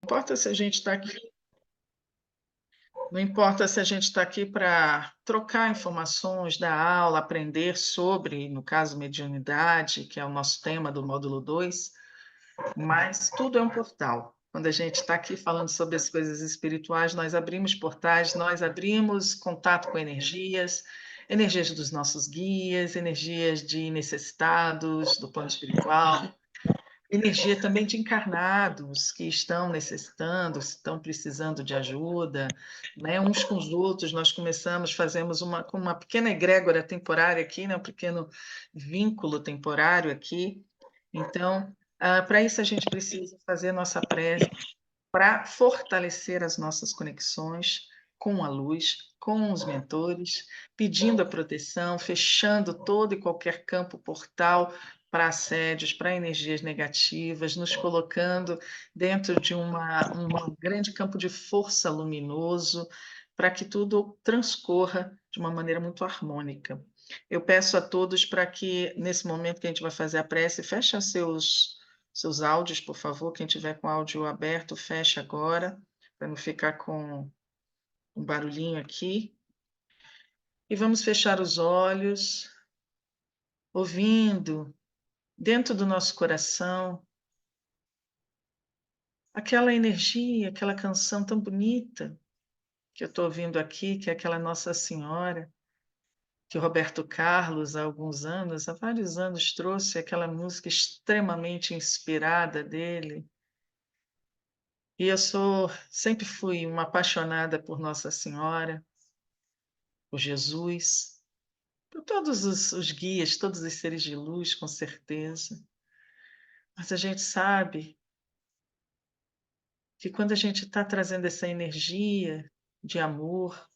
Importa se a gente está aqui, não importa se a gente está aqui para trocar informações da aula, aprender sobre, no caso, mediunidade, que é o nosso tema do módulo 2, mas tudo é um portal. Quando a gente está aqui falando sobre as coisas espirituais, nós abrimos portais, nós abrimos contato com energias, energias dos nossos guias, energias de necessitados do plano espiritual, energia também de encarnados que estão necessitando, estão precisando de ajuda, né? Uns com os outros. Nós começamos, fazemos uma pequena egrégora temporária aqui, né? Um pequeno vínculo temporário aqui. Então, para isso a gente precisa fazer nossa prece para fortalecer as nossas conexões com a luz, com os mentores, pedindo a proteção, fechando todo e qualquer campo portal para assédios, para energias negativas, nos colocando dentro de um grande campo de força luminoso, para que tudo transcorra de uma maneira muito harmônica. Eu peço a todos para que, nesse momento que a gente vai fazer a prece, fechem seus áudios, por favor. Quem tiver com áudio aberto, feche agora, para não ficar com um barulhinho aqui. E vamos fechar os olhos, ouvindo dentro do nosso coração aquela energia, aquela canção tão bonita que eu estou ouvindo aqui, que é aquela Nossa Senhora, que o Roberto Carlos, há alguns anos, há vários anos, trouxe aquela música extremamente inspirada dele. E sempre fui uma apaixonada por Nossa Senhora, por Jesus, por todos os guias, todos os seres de luz, com certeza. Mas a gente sabe que quando a gente está trazendo essa energia de amor,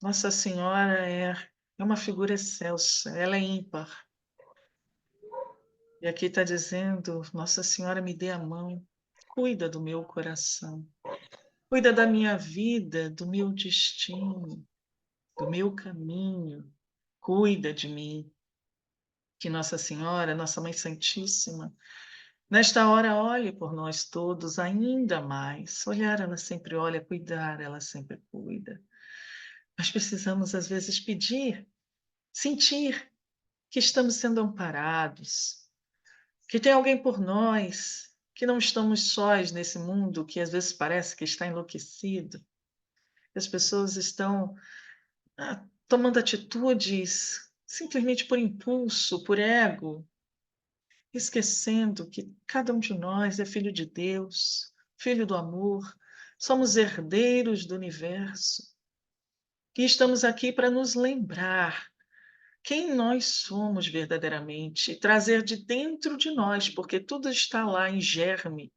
Nossa Senhora é uma figura excelsa, ela é ímpar. E aqui está dizendo: Nossa Senhora, me dê a mão, cuida do meu coração, cuida da minha vida, do meu destino, do meu caminho, cuida de mim. Que Nossa Senhora, Nossa Mãe Santíssima, nesta hora olhe por nós todos ainda mais. Olhar, ela sempre olha, cuidar, ela sempre cuida. Nós precisamos, às vezes, pedir, sentir que estamos sendo amparados, que tem alguém por nós, que não estamos sós nesse mundo que às vezes parece que está enlouquecido. As pessoas estão tomando atitudes simplesmente por impulso, por ego, esquecendo que cada um de nós é filho de Deus, filho do amor, somos herdeiros do universo e estamos aqui para nos lembrar quem nós somos verdadeiramente e trazer de dentro de nós, porque tudo está lá em germe,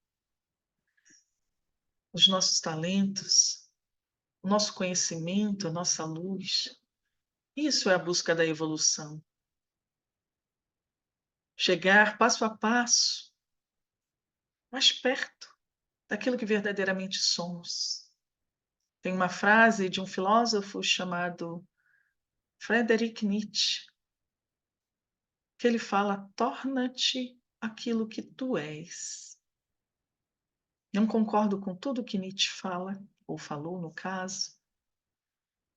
os nossos talentos, o nosso conhecimento, a nossa luz. Isso é a busca da evolução. Chegar passo a passo, mais perto daquilo que verdadeiramente somos. Tem uma frase de um filósofo chamado Friedrich Nietzsche, que ele fala: torna-te aquilo que tu és. Não concordo com tudo que Nietzsche fala, ou falou no caso,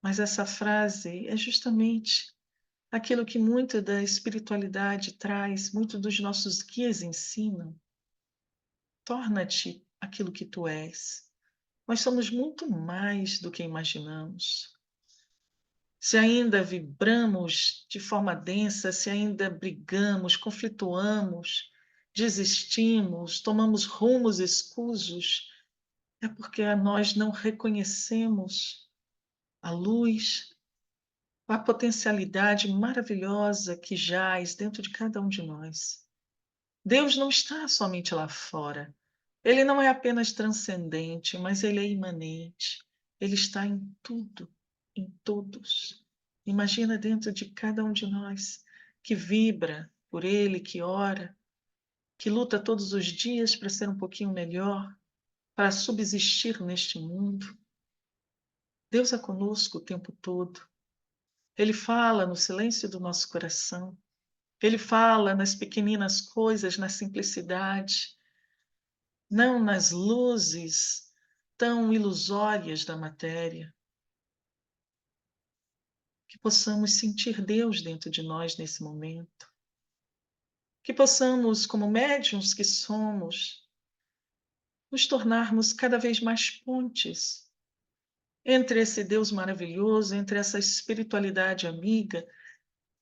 mas essa frase é justamente aquilo que muito da espiritualidade traz, muito dos nossos guias ensinam. Torna-te aquilo que tu és. Nós somos muito mais do que imaginamos. Se ainda vibramos de forma densa, se ainda brigamos, conflituamos, desistimos, tomamos rumos escusos, é porque nós não reconhecemos a luz, a potencialidade maravilhosa que jaz dentro de cada um de nós. Deus não está somente lá fora. Ele não é apenas transcendente, mas ele é imanente. Ele está em tudo, em todos. Imagina dentro de cada um de nós que vibra por ele, que ora, que luta todos os dias para ser um pouquinho melhor, para subsistir neste mundo. Deus é conosco o tempo todo. Ele fala no silêncio do nosso coração. Ele fala nas pequeninas coisas, na simplicidade. não nas luzes tão ilusórias da matéria. Que possamos sentir Deus dentro de nós nesse momento. Que possamos, como médiuns que somos, nos tornarmos cada vez mais pontes entre esse Deus maravilhoso, entre essa espiritualidade amiga,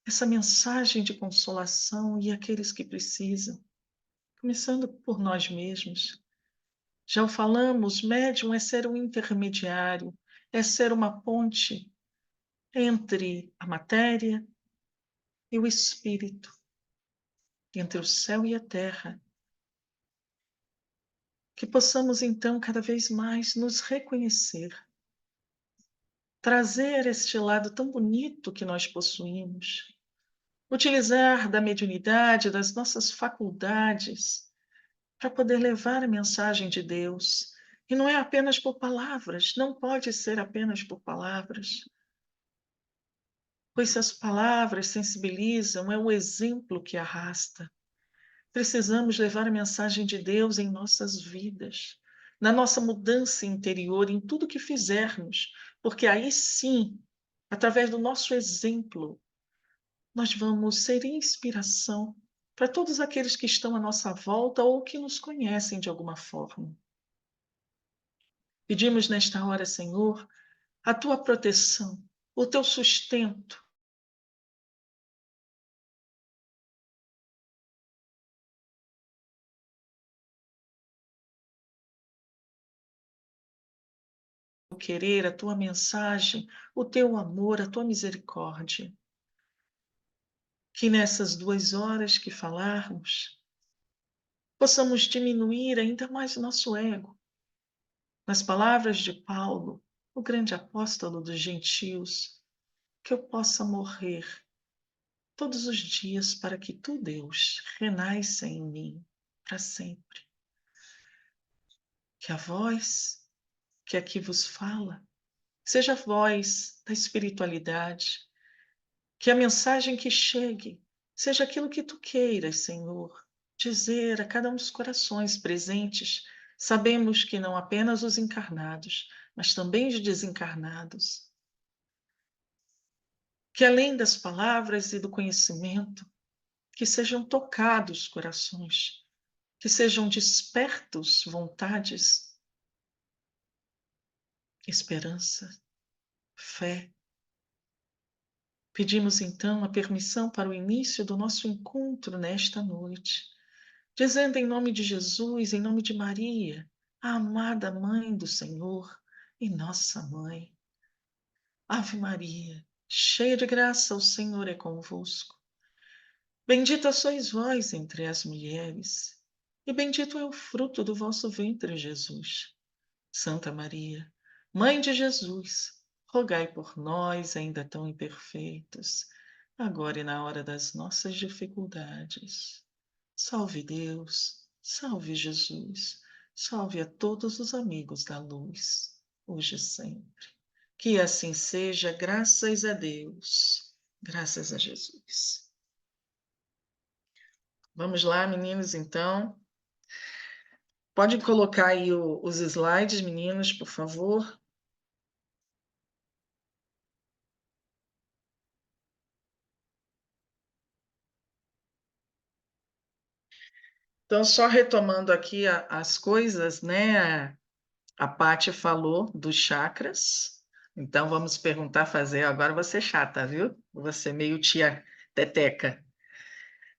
essa mensagem de consolação e aqueles que precisam, começando por nós mesmos. Já o falamos, médium é ser um intermediário, é ser uma ponte entre a matéria e o espírito, entre o céu e a terra. Que possamos, então, cada vez mais nos reconhecer, trazer este lado tão bonito que nós possuímos, utilizar da mediunidade, das nossas faculdades, para poder levar a mensagem de Deus. E não é apenas por palavras, não pode ser apenas por palavras, pois se as palavras sensibilizam, é o exemplo que arrasta. Precisamos levar a mensagem de Deus em nossas vidas, na nossa mudança interior, em tudo que fizermos, porque aí sim, através do nosso exemplo, nós vamos ser inspiração para todos aqueles que estão à nossa volta ou que nos conhecem de alguma forma. Pedimos nesta hora, Senhor, a tua proteção, o teu sustento. O querer, a tua mensagem, o teu amor, a tua misericórdia. Que nessas 2 horas que falarmos, possamos diminuir ainda mais o nosso ego. Nas palavras de Paulo, o grande apóstolo dos gentios, que eu possa morrer todos os dias para que tu, Deus, renasça em mim para sempre. Que a voz que aqui vos fala seja a voz da espiritualidade, que a mensagem que chegue seja aquilo que tu queiras, Senhor, dizer a cada um dos corações presentes. Sabemos que não apenas os encarnados, mas também os desencarnados. Que além das palavras e do conhecimento, que sejam tocados corações, que sejam despertos vontades, esperança, fé. Pedimos então a permissão para o início do nosso encontro nesta noite, dizendo em nome de Jesus, em nome de Maria, a amada Mãe do Senhor e nossa Mãe. Ave Maria, cheia de graça, o Senhor é convosco. Bendita sois vós entre as mulheres, e bendito é o fruto do vosso ventre, Jesus. Santa Maria, Mãe de Jesus, rogai por nós, ainda tão imperfeitos, agora e na hora das nossas dificuldades. Salve Deus, salve Jesus, salve a todos os amigos da luz, hoje e sempre. Que assim seja, graças a Deus, graças a Jesus. Vamos lá, meninos, então. Pode colocar aí os slides, meninos, por favor. Então, só retomando aqui as coisas, né? A Pátia falou dos chakras. Então, vamos perguntar, fazer. Agora você chata, viu? Você meio tia Teteca.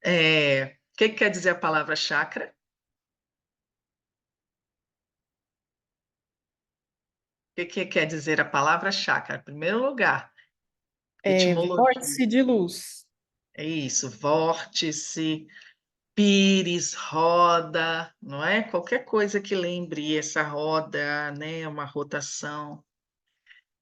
O que quer dizer a palavra chakra? O que quer dizer a palavra chakra? Em primeiro lugar, etimologia. Vórtice de luz. É isso, vórtice, pires, roda, não é? Qualquer coisa que lembre essa roda, né? Uma rotação.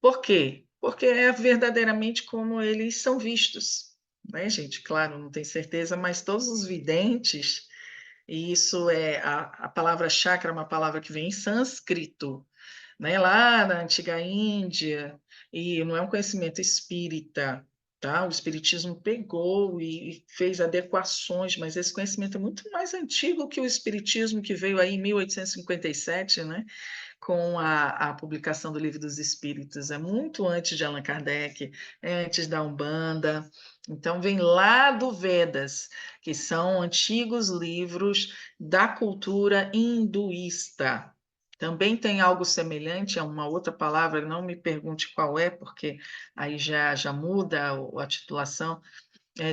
Por quê? Porque é verdadeiramente como eles são vistos, né, gente? Claro, não tenho certeza, mas todos os videntes, e isso é a palavra chakra é uma palavra que vem em sânscrito, né? Lá na antiga Índia, e não é um conhecimento espírita, tá? O espiritismo pegou e fez adequações, mas esse conhecimento é muito mais antigo que o espiritismo que veio aí em 1857, né? Com a publicação do Livro dos Espíritos, é muito antes de Allan Kardec, é antes da Umbanda, então vem lá do Vedas, que são antigos livros da cultura hinduísta. Também tem algo semelhante a uma outra palavra, não me pergunte qual é, porque aí já muda a titulação,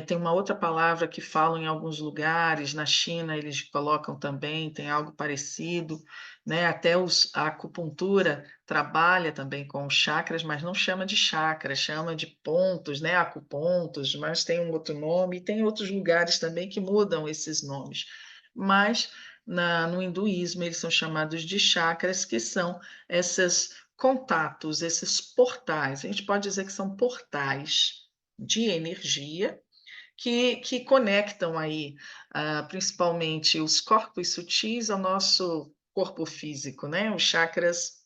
tem uma outra palavra que falam em alguns lugares, na China eles colocam também, tem algo parecido, né? Até a acupuntura trabalha também com chakras, mas não chama de chakras, chama de pontos, né? Acupontos, mas tem um outro nome, e tem outros lugares também que mudam esses nomes. Mas no hinduísmo eles são chamados de chakras, que são esses contatos, esses portais. A gente pode dizer que são portais de energia que conectam aí, principalmente os corpos sutis ao nosso corpo físico, né? Os chakras.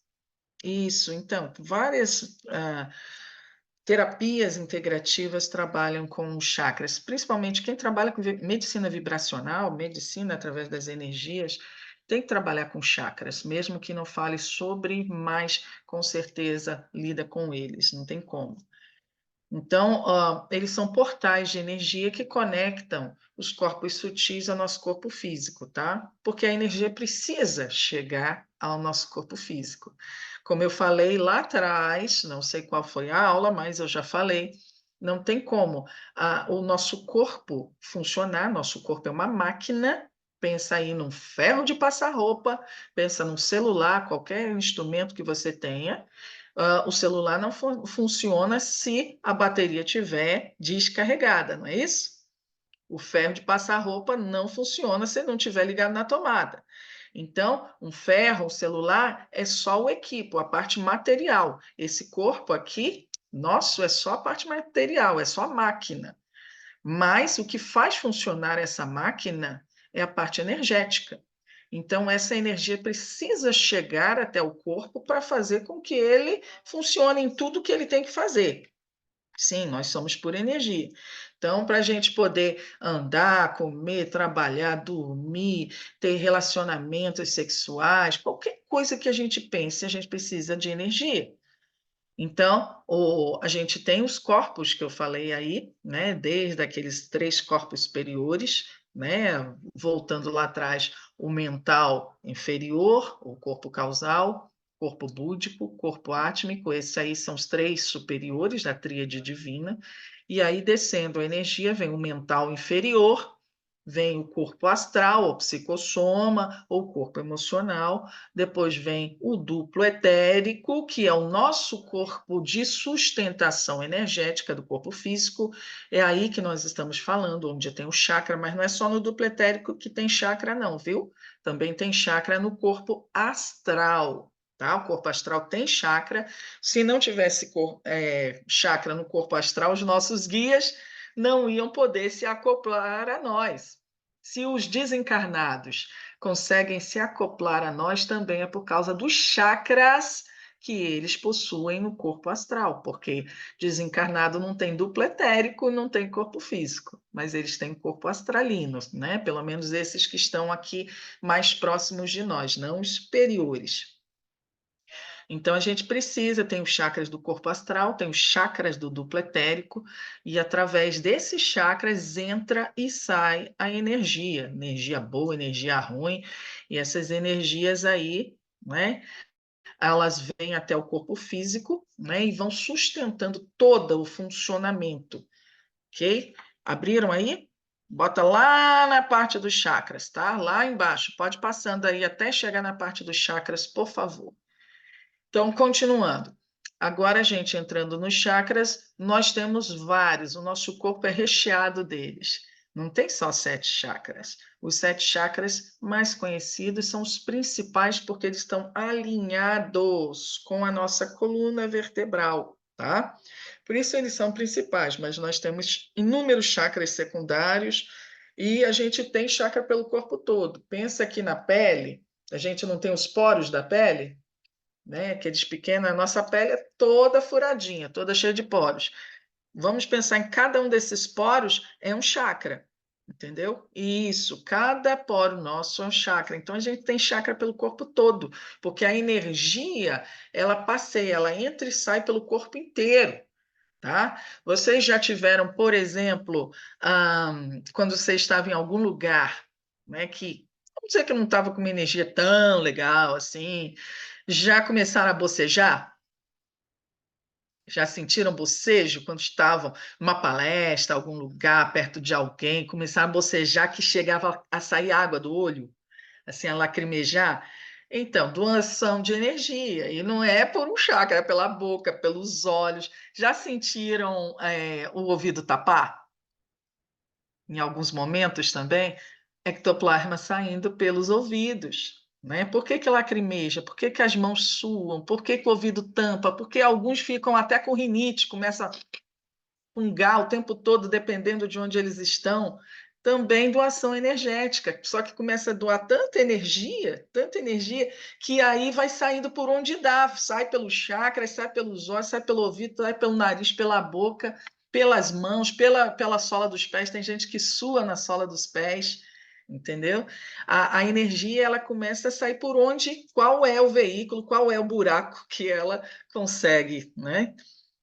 Isso, então, várias terapias integrativas trabalham com os chakras, principalmente quem trabalha com medicina vibracional, medicina através das energias, tem que trabalhar com chakras, mesmo que não fale sobre, mas com certeza lida com eles, não tem como. Então, eles são portais de energia que conectam os corpos sutis ao nosso corpo físico, tá? Porque a energia precisa chegar ao nosso corpo físico. Como eu falei lá atrás, não sei qual foi a aula, mas eu já falei, não tem como o nosso corpo funcionar, nosso corpo é uma máquina. Pensa aí num ferro de passar roupa, pensa num celular, qualquer instrumento que você tenha, o celular não funciona se a bateria estiver descarregada, não é isso? O ferro de passar roupa não funciona se não estiver ligado na tomada. Então, um ferro, um celular, é só o equipo, a parte material. Esse corpo aqui, nosso, é só a parte material, é só a máquina. Mas o que faz funcionar essa máquina é a parte energética. Então, essa energia precisa chegar até o corpo para fazer com que ele funcione em tudo que ele tem que fazer. Sim, nós somos por energia. Então, para a gente poder andar, comer, trabalhar, dormir, ter relacionamentos sexuais, qualquer coisa que a gente pense, a gente precisa de energia. Então, a gente tem os corpos que eu falei aí, né? Desde aqueles 3 corpos superiores, né? Voltando lá atrás, o mental inferior, o corpo causal, corpo búdico, corpo átmico, esses aí são os 3 superiores da tríade divina. E aí, descendo a energia, vem o mental inferior, vem o corpo astral, ou psicossoma, ou corpo emocional, depois vem o duplo etérico, que é o nosso corpo de sustentação energética do corpo físico. É aí que nós estamos falando, onde tem o chakra, mas não é só no duplo etérico que tem chakra, não, viu? Também tem chakra no corpo astral. Tá? O corpo astral tem chakra. Se não tivesse chakra no corpo astral, os nossos guias não iam poder se acoplar a nós. Se os desencarnados conseguem se acoplar a nós, também é por causa dos chakras que eles possuem no corpo astral, porque desencarnado não tem duplo etérico, não tem corpo físico, mas eles têm corpo astralino, né? Pelo menos esses que estão aqui mais próximos de nós, não os superiores. Então, a gente precisa, tem os chakras do corpo astral, tem os chakras do duplo etérico, e através desses chakras entra e sai a energia boa, energia ruim, e essas energias aí, né, elas vêm até o corpo físico, né, e vão sustentando todo o funcionamento, ok? Abriram aí? Bota lá na parte dos chakras, tá? Lá embaixo, pode passando aí até chegar na parte dos chakras, por favor. Então, continuando. Agora, a gente entrando nos chakras, nós temos vários, o nosso corpo é recheado deles. Não tem só 7 chakras. Os 7 chakras mais conhecidos são os principais porque eles estão alinhados com a nossa coluna vertebral, tá? Por isso eles são principais, mas nós temos inúmeros chakras secundários e a gente tem chakra pelo corpo todo. Pensa aqui na pele, a gente não tem os poros da pele? Né? Aqueles pequenos, a nossa pele é toda furadinha, toda cheia de poros. Vamos pensar em cada um desses poros é um chakra, entendeu? Isso, cada poro nosso é um chakra. Então a gente tem chakra pelo corpo todo, porque a energia, ela passeia, ela entra e sai pelo corpo inteiro. Tá? Vocês já tiveram, por exemplo, quando você estava em algum lugar, né, que vamos dizer que não estava com uma energia tão legal assim, já começaram a bocejar? Já sentiram bocejo quando estavam numa palestra, algum lugar, perto de alguém, começaram a bocejar que chegava a sair água do olho, assim, a lacrimejar? Então, doação de energia, e não é por um chakra, é pela boca, pelos olhos. Já sentiram o ouvido tapar? Em alguns momentos também? Ectoplasma saindo pelos ouvidos. Né? Por que que lacrimeja? Por que que as mãos suam? Por que que o ouvido tampa? Porque alguns ficam até com rinite, começa a fungar o tempo todo, dependendo de onde eles estão. Também doação energética, só que começa a doar tanta energia, que aí vai saindo por onde dá, sai pelos chakras, sai pelos olhos, sai pelo ouvido, sai pelo nariz, pela boca, pelas mãos, pela sola dos pés. Tem gente que sua na sola dos pés, entendeu? A energia ela começa a sair por onde, qual é o veículo, qual é o buraco que ela consegue, né?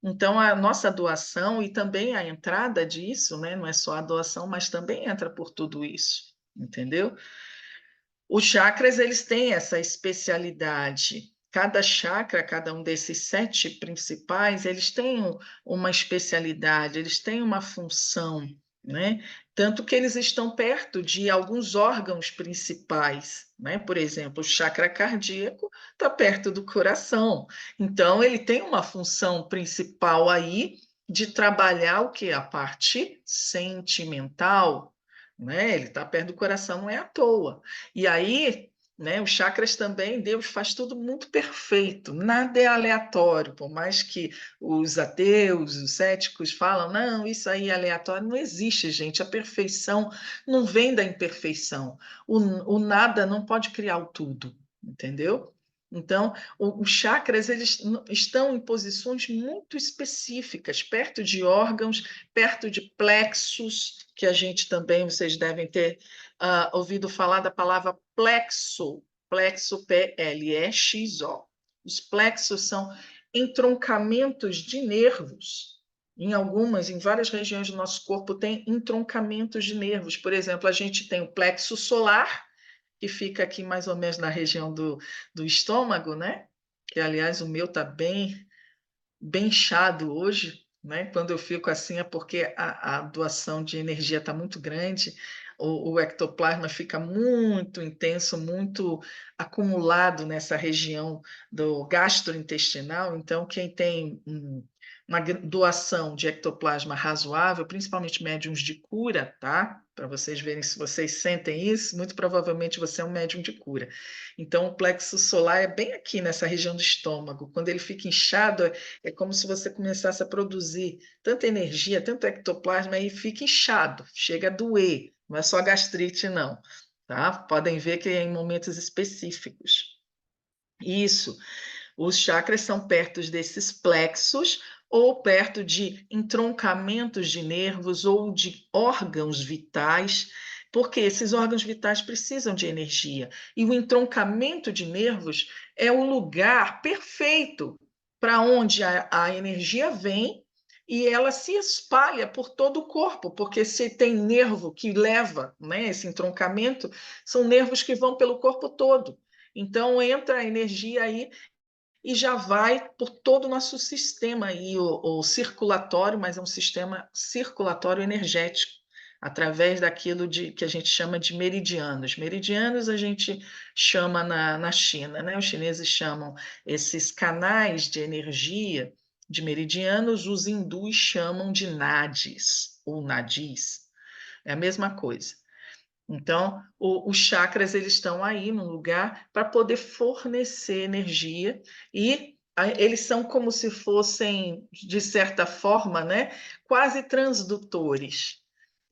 Então, a nossa doação e também a entrada disso, né, não é só a doação, mas também entra por tudo isso, entendeu? Os chakras, eles têm essa especialidade. Cada chakra, cada um desses 7 principais, eles têm uma especialidade, eles têm uma função, né? Tanto que eles estão perto de alguns órgãos principais, né? Por exemplo, o chakra cardíaco está perto do coração. Então, ele tem uma função principal aí de trabalhar o que? A parte sentimental, né? Ele está perto do coração, não é à toa. E aí, né, os chakras também, Deus faz tudo muito perfeito, nada é aleatório, por mais que os ateus, os céticos falam, não, isso aí é aleatório, não existe, gente, a perfeição não vem da imperfeição, o nada não pode criar o tudo, entendeu? Então, os chakras eles estão em posições muito específicas, perto de órgãos, perto de plexos, que a gente também, vocês devem ter ouvido falar da palavra plexo, plexo, Plexo. Os plexos são entroncamentos de nervos. Em várias regiões do nosso corpo tem entroncamentos de nervos. Por exemplo, a gente tem o plexo solar, que fica aqui mais ou menos na região do estômago, né? Que, aliás, o meu está bem inchado hoje, né? Quando eu fico assim é porque a doação de energia está muito grande, o ectoplasma fica muito intenso, muito acumulado nessa região do gastrointestinal. Então, quem tem uma doação de ectoplasma razoável, principalmente médiums de cura, tá? Para vocês verem se vocês sentem isso, muito provavelmente você é um médium de cura. Então, o plexo solar é bem aqui nessa região do estômago. Quando ele fica inchado, é como se você começasse a produzir tanta energia, tanto ectoplasma, e fica inchado, chega a doer. Não é só gastrite, não. Tá? Podem ver que é em momentos específicos. Isso. Os chakras são perto desses plexos ou perto de entroncamentos de nervos ou de órgãos vitais, porque esses órgãos vitais precisam de energia. E o entroncamento de nervos é o lugar perfeito para onde a energia vem e ela se espalha por todo o corpo, porque se tem nervo que leva, né, esse entroncamento, são nervos que vão pelo corpo todo. Então entra a energia aí e já vai por todo o nosso sistema aí, o circulatório, mas é um sistema circulatório energético, através daquilo que a gente chama de meridianos. Meridianos a gente chama na China, né? Os chineses chamam esses canais de energia de meridianos, os hindus chamam de nadis ou nadis. É a mesma coisa. Então, os chakras eles estão aí no lugar para poder fornecer energia e eles são como se fossem, de certa forma, né, quase transdutores.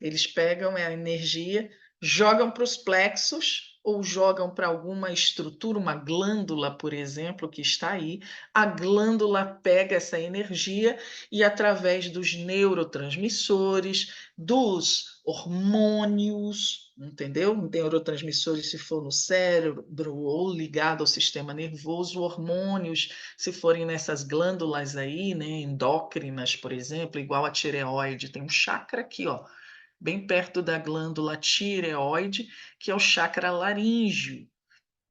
Eles pegam a energia, jogam para os plexos, ou jogam para alguma estrutura, uma glândula, por exemplo, que está aí, a glândula pega essa energia e, através dos neurotransmissores, dos hormônios, entendeu? Neurotransmissores, se for no cérebro ou ligado ao sistema nervoso, hormônios, se forem nessas glândulas aí, né, endócrinas, por exemplo, igual a tireoide, tem um chakra aqui, ó, bem perto da glândula tireoide, que é o chakra laríngeo.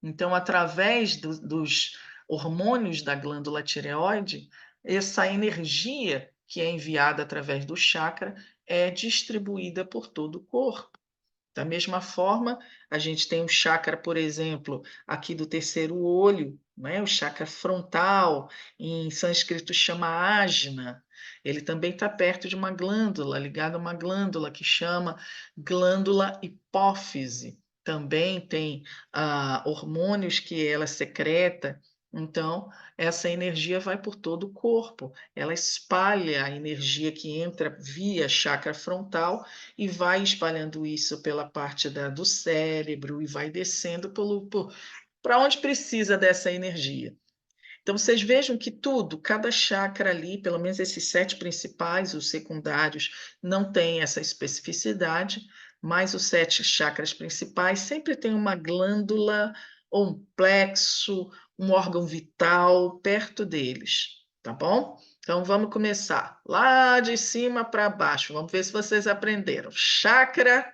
Então, através dos hormônios da glândula tireoide, essa energia que é enviada através do chakra é distribuída por todo o corpo. Da mesma forma, a gente tem o chakra, por exemplo, aqui do terceiro olho, né? O chakra frontal, em sânscrito chama Ajna. Ele também está perto de uma glândula, ligado a uma glândula que chama glândula hipófise. Também tem hormônios que ela secreta. Então, essa energia vai por todo o corpo. Ela espalha a energia que entra via chakra frontal e vai espalhando isso pela parte do cérebro e vai descendo para onde precisa dessa energia. Então, vocês vejam que tudo, cada chakra ali, pelo menos esses 7 principais, os secundários, não tem essa especificidade, mas os 7 chakras principais sempre tem uma glândula ou um plexo, um órgão vital perto deles, tá bom? Então, vamos começar lá de cima para baixo. Vamos ver se vocês aprenderam. Chakra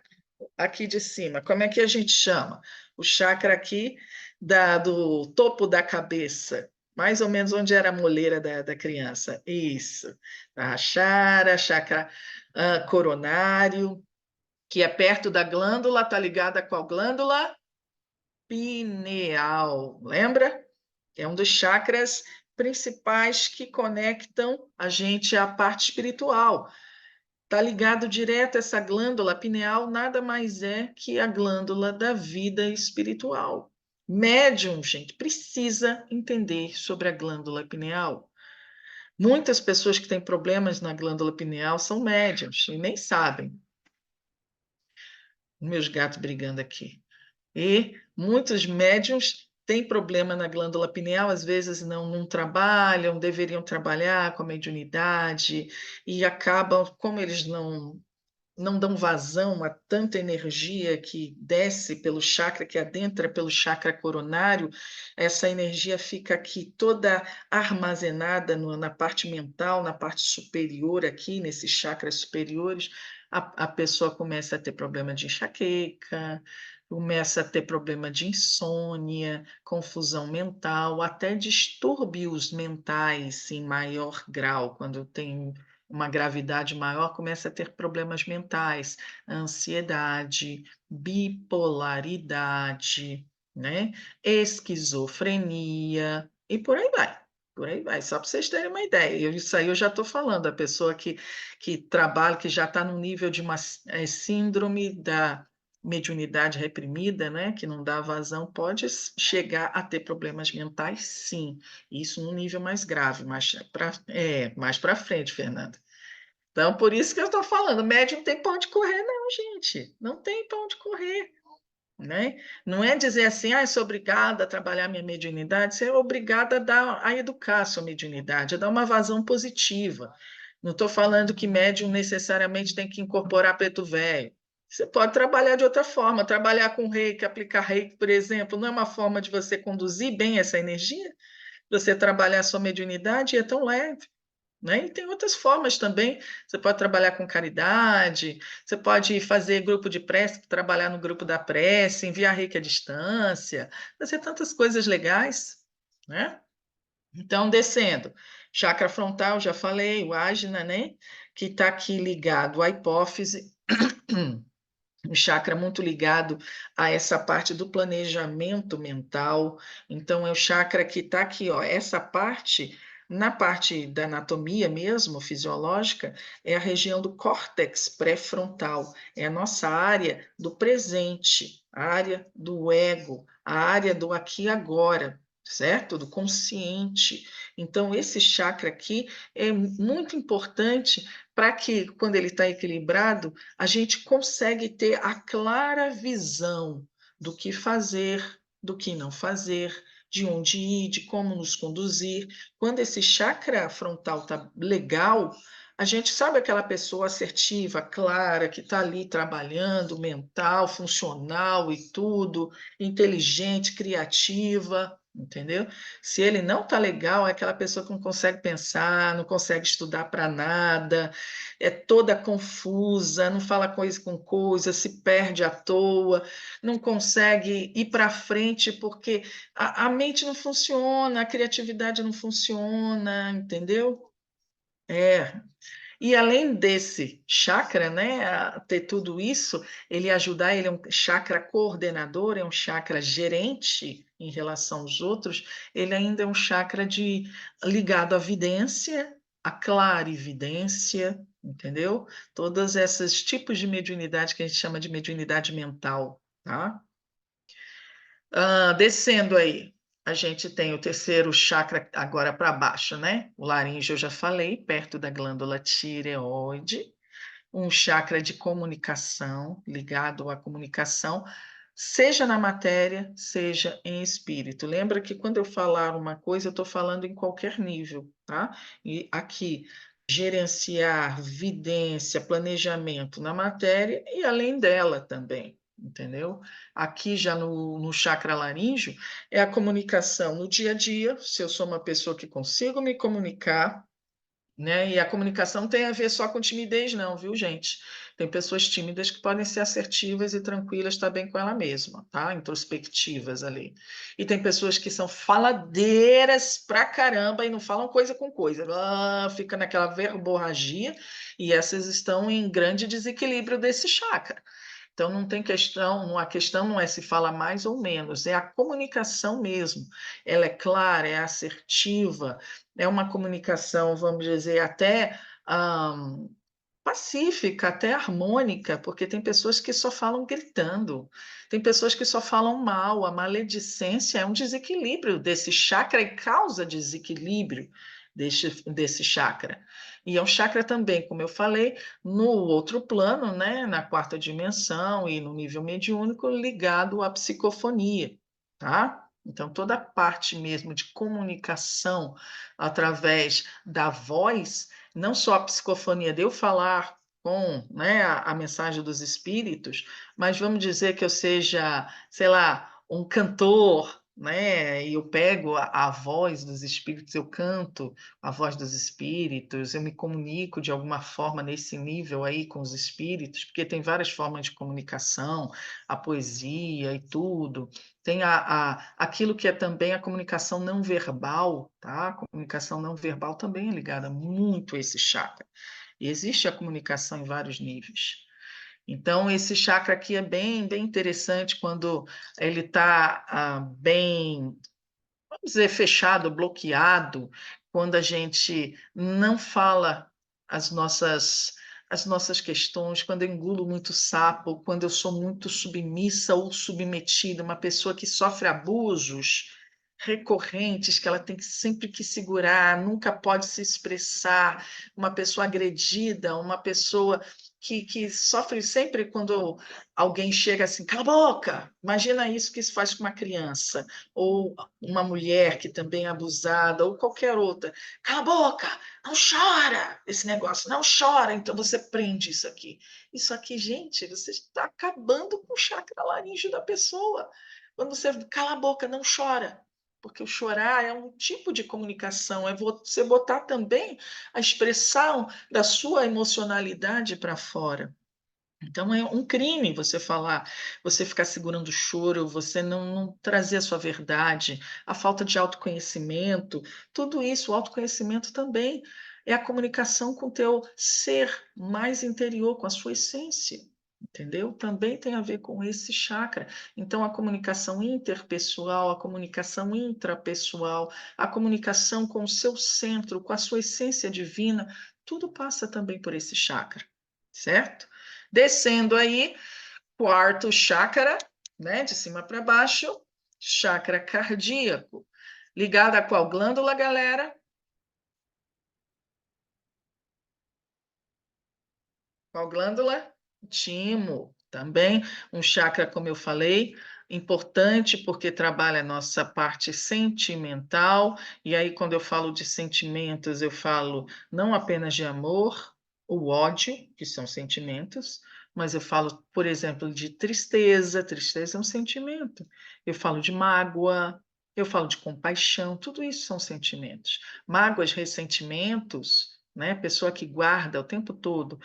aqui de cima, como é que a gente chama? O chakra aqui do topo da cabeça, mais ou menos onde era a moleira da criança. Isso. Ahashara, chakra coronário, que é perto da glândula, está ligada com a glândula pineal. Lembra? É um dos chakras principais que conectam a gente à parte espiritual. Está ligado direto a essa glândula pineal, nada mais é que a glândula da vida espiritual. Médium, gente, precisa entender sobre a glândula pineal. Muitas pessoas que têm problemas na glândula pineal são médiums e nem sabem. Meus gatos brigando aqui. E muitos médiums têm problema na glândula pineal, às vezes não trabalham, deveriam trabalhar com a mediunidade e acabam, como eles não dão vazão a tanta energia que desce pelo chakra, que adentra pelo chakra coronário, essa energia fica aqui toda armazenada na parte mental, na parte superior aqui, nesses chakras superiores, a pessoa começa a ter problema de enxaqueca, começa a ter problema de insônia, confusão mental, até distúrbios mentais em maior grau, quando tem uma gravidade maior, começa a ter problemas mentais, ansiedade, bipolaridade, né? Esquizofrenia e por aí vai. Por aí vai, só para vocês terem uma ideia. Isso aí eu já estou falando, a pessoa que trabalha, que já está no nível de uma síndrome da mediunidade reprimida, né, que não dá vazão, pode chegar a ter problemas mentais, sim. Isso num nível mais grave, mais para frente, Fernanda. Então, por isso que eu estou falando, médium não tem para onde correr, não, gente. Não tem para onde correr, né? Não é dizer assim, sou obrigada a trabalhar minha mediunidade, você é obrigada a educar a sua mediunidade, a dar uma vazão positiva. Não estou falando que médium necessariamente tem que incorporar preto velho. Você pode trabalhar de outra forma, trabalhar com reiki, aplicar reiki, por exemplo, não é uma forma de você conduzir bem essa energia? Você trabalhar a sua mediunidade é tão leve. Né? E tem outras formas também. Você pode trabalhar com caridade, você pode fazer grupo de prece, trabalhar no grupo da prece, enviar reiki à distância, fazer tantas coisas legais, né? Então, descendo, chakra frontal, já falei, o ágina, né? Que está aqui ligado à hipófise, um chakra muito ligado a essa parte do planejamento mental. Então, é o chakra que está aqui, ó, essa parte, na parte da anatomia mesmo, fisiológica, é a região do córtex pré-frontal, é a nossa área do presente, a área do ego, a área do aqui e agora, certo? Do consciente. Então, esse chakra aqui é muito importante para que, quando ele está equilibrado, a gente consegue ter a clara visão do que fazer, do que não fazer, de onde ir, de como nos conduzir. Quando esse chakra frontal está legal, a gente sabe aquela pessoa assertiva, clara, que está ali trabalhando, mental, funcional e tudo, inteligente, criativa, entendeu? Se ele não está legal, é aquela pessoa que não consegue pensar, não consegue estudar para nada, é toda confusa, não fala coisa com coisa, se perde à toa, não consegue ir para frente porque a mente não funciona, a criatividade não funciona, entendeu? É, e além desse chakra, né, ter tudo isso, ele ajudar, ele é um chakra coordenador, é um chakra gerente em relação aos outros, ele ainda é um chakra ligado à vidência, à clarividência, entendeu? Todos esses tipos de mediunidade que a gente chama de mediunidade mental, tá? Descendo aí, a gente tem o terceiro chakra agora para baixo, né? O laríngeo eu já falei, perto da glândula tireoide, um chakra de comunicação, ligado à comunicação, seja na matéria, seja em espírito. Lembra que quando eu falar uma coisa, eu estou falando em qualquer nível, tá? E aqui, gerenciar, vidência, planejamento na matéria e além dela também. Entendeu? Aqui já no chakra laríngeo é a comunicação no dia a dia. Se eu sou uma pessoa que consigo me comunicar, né? E a comunicação tem a ver só com timidez, não, viu, gente? Tem pessoas tímidas que podem ser assertivas e tranquilas também com ela mesma, tá? Introspectivas ali. E tem pessoas que são faladeiras pra caramba e não falam coisa com coisa. Fica naquela verborragia e essas estão em grande desequilíbrio desse chakra. Então não tem questão, a questão não é se fala mais ou menos, é a comunicação mesmo. Ela é clara, é assertiva, é uma comunicação, vamos dizer, até pacífica, até harmônica, porque tem pessoas que só falam gritando, tem pessoas que só falam mal. A maledicência é um desequilíbrio desse chakra e causa desequilíbrio desse chakra. E é um chakra também, como eu falei, no outro plano, né, na quarta dimensão e no nível mediúnico, ligado à psicofonia, tá? Então, toda a parte mesmo de comunicação através da voz, não só a psicofonia de eu falar com, né, a mensagem dos espíritos, mas vamos dizer que eu seja, sei lá, um cantor, né, e eu pego a voz dos espíritos, eu canto a voz dos espíritos, eu me comunico de alguma forma nesse nível aí com os espíritos, porque tem várias formas de comunicação, a poesia e tudo. Tem aquilo que é também a comunicação não verbal, tá? A comunicação não verbal também é ligada muito a esse chakra. E existe a comunicação em vários níveis. Então, esse chakra aqui é bem, bem interessante quando ele está bem, vamos dizer, fechado, bloqueado, quando a gente não fala as nossas, as nossas questões, quando eu engulo muito sapo, quando eu sou muito submissa ou submetida, uma pessoa que sofre abusos recorrentes, que ela tem sempre que segurar, nunca pode se expressar, uma pessoa agredida, uma pessoa que sofre sempre quando alguém chega assim, cala a boca, imagina isso que isso faz com uma criança, ou uma mulher que também é abusada, ou qualquer outra. Cala a boca, não chora esse negócio, não chora, então você prende isso aqui. Isso aqui, gente, você está acabando com o chakra laríngeo da pessoa. Quando você cala a boca, não chora. Porque o chorar é um tipo de comunicação, é você botar também a expressão da sua emocionalidade para fora. Então é um crime você falar, você ficar segurando o choro, você não trazer a sua verdade, a falta de autoconhecimento, tudo isso, o autoconhecimento também é a comunicação com o teu ser mais interior, com a sua essência, entendeu? Também tem a ver com esse chakra. Então a comunicação interpessoal, a comunicação intrapessoal, a comunicação com o seu centro, com a sua essência divina, tudo passa também por esse chakra, certo? Descendo aí, quarto chakra, né, de cima para baixo, chakra cardíaco. Ligado a qual glândula, galera? Qual glândula? Timo. Também um chakra, como eu falei, importante porque trabalha a nossa parte sentimental, e aí quando eu falo de sentimentos, eu falo não apenas de amor, o ódio, que são sentimentos, mas eu falo, por exemplo, de tristeza, tristeza é um sentimento. Eu falo de mágoa, eu falo de compaixão, tudo isso são sentimentos. Mágoas, ressentimentos, né, pessoa que guarda o tempo todo,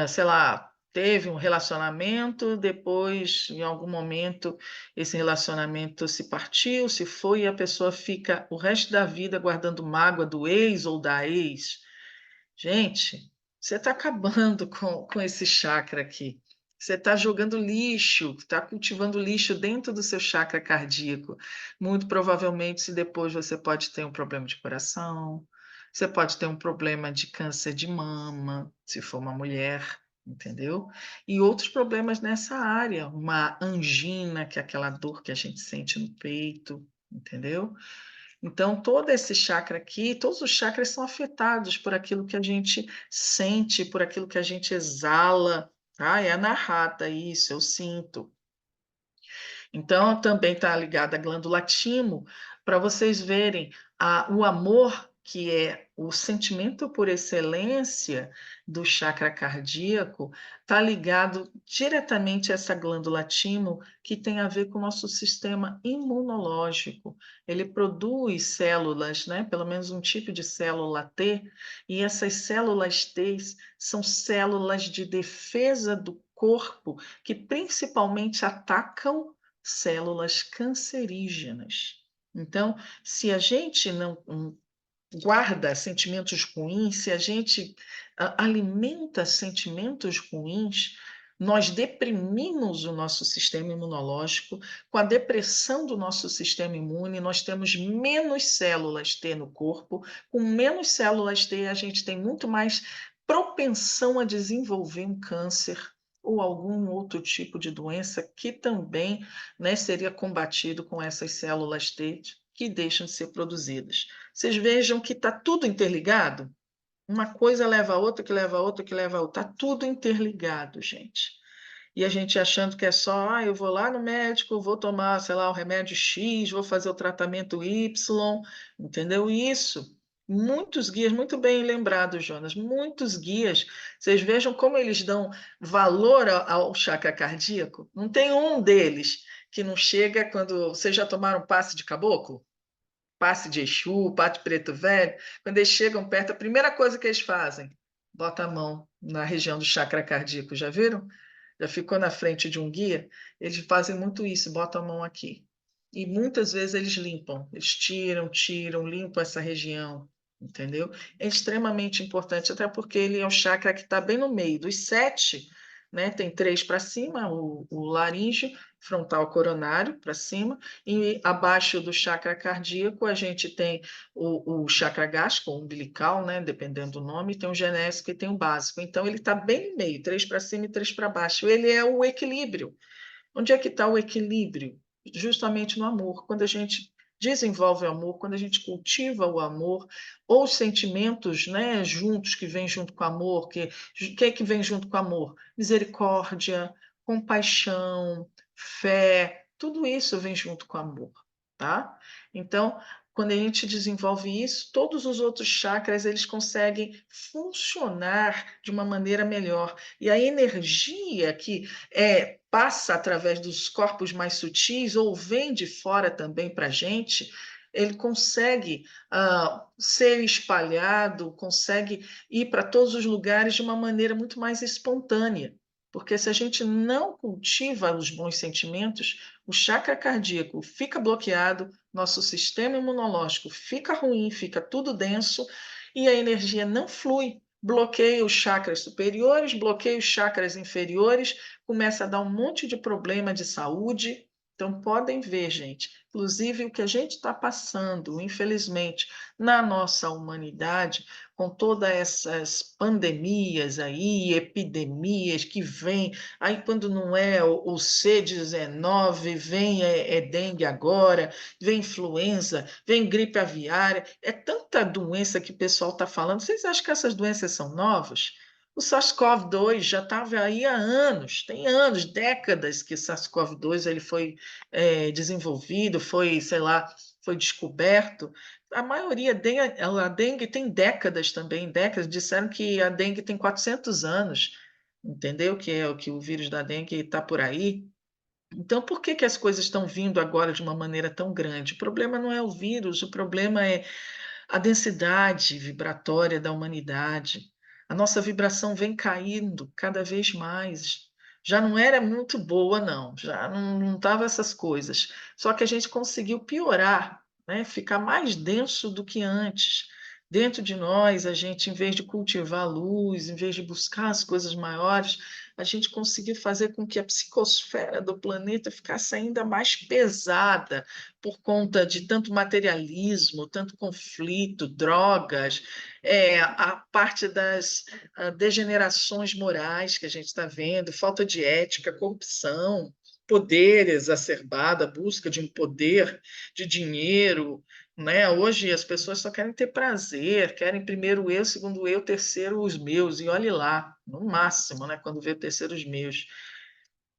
sei lá, teve um relacionamento, depois, em algum momento, esse relacionamento se partiu, se foi, e a pessoa fica o resto da vida guardando mágoa do ex ou da ex. Gente, você está acabando com esse chakra aqui. Você está jogando lixo, está cultivando lixo dentro do seu chakra cardíaco. Muito provavelmente, se depois você pode ter um problema de coração, você pode ter um problema de câncer de mama, se for uma mulher, entendeu? E outros problemas nessa área, uma angina, que é aquela dor que a gente sente no peito, entendeu? Então, todo esse chakra aqui, todos os chakras são afetados por aquilo que a gente sente, por aquilo que a gente exala, tá? É anahata isso, eu sinto. Então, também está ligada à glândula timo, para vocês verem o amor, que é o sentimento por excelência do chakra cardíaco, está ligado diretamente a essa glândula timo, que tem a ver com o nosso sistema imunológico. Ele produz células, né? Pelo menos um tipo de célula T, e essas células T são células de defesa do corpo que principalmente atacam células cancerígenas. Então, se a gente não guarda sentimentos ruins, se a gente alimenta sentimentos ruins, nós deprimimos o nosso sistema imunológico. Com a depressão do nosso sistema imune, nós temos menos células T no corpo. Com menos células T, a gente tem muito mais propensão a desenvolver um câncer ou algum outro tipo de doença que também, né, seria combatido com essas células T que deixam de ser produzidas. Vocês vejam que está tudo interligado? Uma coisa leva a outra, que leva a outra, que leva a outra. Está tudo interligado, gente. E a gente achando que é só, eu vou lá no médico, vou tomar, sei lá, o remédio X, vou fazer o tratamento Y, entendeu? Isso. Muitos guias, muito bem lembrado, Jonas, muitos guias, vocês vejam como eles dão valor ao chakra cardíaco. Não tem um deles que não chega quando vocês já tomaram passe de caboclo? Passe de Exu, passe de preto velho, quando eles chegam perto, a primeira coisa que eles fazem, bota a mão na região do chakra cardíaco, já viram? Já ficou na frente de um guia? Eles fazem muito isso, botam a mão aqui. E muitas vezes eles limpam, eles tiram, limpam essa região, entendeu? É extremamente importante, até porque ele é o chakra que está bem no meio dos sete, né? Tem três para cima, o laríngeo, frontal coronário para cima, e abaixo do chakra cardíaco, a gente tem o chakra gástrico, o umbilical, né? Dependendo do nome, tem o genésico e tem o básico. Então, ele está bem no meio, três para cima e três para baixo. Ele é o equilíbrio. Onde é que está o equilíbrio? Justamente no amor. Quando a gente desenvolve o amor, quando a gente cultiva o amor, ou os sentimentos, né, juntos, que vêm junto com o amor, que é que vem junto com o amor? Misericórdia, compaixão, fé, tudo isso vem junto com o amor, tá? Então, quando a gente desenvolve isso, todos os outros chakras eles conseguem funcionar de uma maneira melhor. E a energia que passa através dos corpos mais sutis ou vem de fora também para a gente, ele consegue ser espalhado, consegue ir para todos os lugares de uma maneira muito mais espontânea. Porque se a gente não cultiva os bons sentimentos, o chakra cardíaco fica bloqueado, nosso sistema imunológico fica ruim, fica tudo denso e a energia não flui. Bloqueia os chakras superiores, bloqueia os chakras inferiores, começa a dar um monte de problema de saúde. Então, podem ver, gente, inclusive o que a gente está passando, infelizmente, na nossa humanidade, com todas essas pandemias aí, epidemias que vêm, aí quando não é o C19, vem dengue agora, vem influenza, vem gripe aviária, é tanta doença que o pessoal está falando. Vocês acham que essas doenças são novas? O SARS-CoV-2 já estava aí há anos, tem anos, décadas que o SARS-CoV-2 ele foi desenvolvido, foi, sei lá, foi descoberto. A maioria, a dengue tem décadas também, décadas. Disseram que a dengue tem 400 anos, entendeu? Que é o que o vírus da dengue está por aí. Então, por que que as coisas estão vindo agora de uma maneira tão grande? O problema não é o vírus, o problema é a densidade vibratória da humanidade. A nossa vibração vem caindo cada vez mais. Já não era muito boa, não, já não estava essas coisas. Só que a gente conseguiu piorar, né? Ficar mais denso do que antes. Dentro de nós, a gente, em vez de cultivar a luz, em vez de buscar as coisas maiores, a gente conseguiu fazer com que a psicosfera do planeta ficasse ainda mais pesada, por conta de tanto materialismo, tanto conflito, drogas, a parte das degenerações morais que a gente está vendo, falta de ética, corrupção, poder exacerbado, a busca de um poder, de dinheiro. Né? Hoje as pessoas só querem ter prazer, querem primeiro eu, segundo eu, terceiro os meus, e olhe lá, no máximo, né? Quando vê terceiro os meus.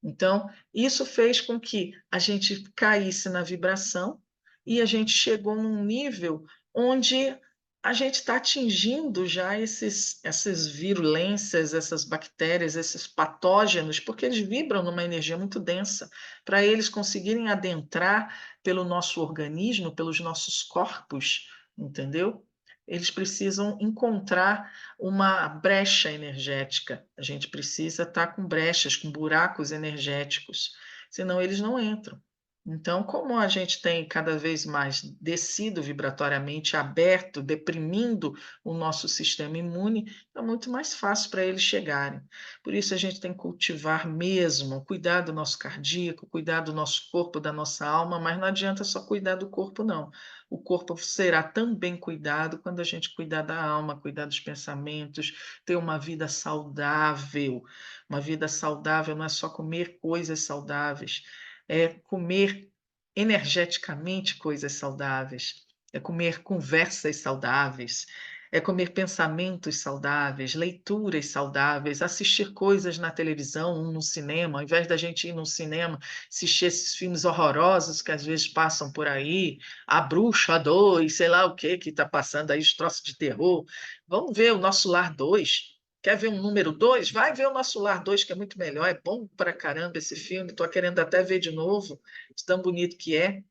Então, isso fez com que a gente caísse na vibração e a gente chegou num nível onde a gente está atingindo já essas virulências, essas bactérias, esses patógenos, porque eles vibram numa energia muito densa. Para eles conseguirem adentrar pelo nosso organismo, pelos nossos corpos, entendeu? Eles precisam encontrar uma brecha energética. A gente precisa estar com brechas, com buracos energéticos, senão eles não entram. Então, como a gente tem cada vez mais descido vibratoriamente, aberto, deprimindo o nosso sistema imune, é muito mais fácil para eles chegarem. Por isso, a gente tem que cultivar mesmo, cuidar do nosso cardíaco, cuidar do nosso corpo, da nossa alma, mas não adianta só cuidar do corpo, não. O corpo será tão bem cuidado quando a gente cuidar da alma, cuidar dos pensamentos, ter uma vida saudável. Uma vida saudável não é só comer coisas saudáveis, é comer energeticamente coisas saudáveis, é comer conversas saudáveis, é comer pensamentos saudáveis, leituras saudáveis, assistir coisas na televisão, no cinema, ao invés da gente ir no cinema, assistir esses filmes horrorosos que às vezes passam por aí, A Bruxa 2, sei lá o que está passando aí, os troços de terror. Vamos ver o Nosso Lar 2. Quer ver um número 2? Vai ver o Nosso Lar 2, que é muito melhor. É bom pra caramba esse filme. Estou querendo até ver de novo, de tão bonito que é.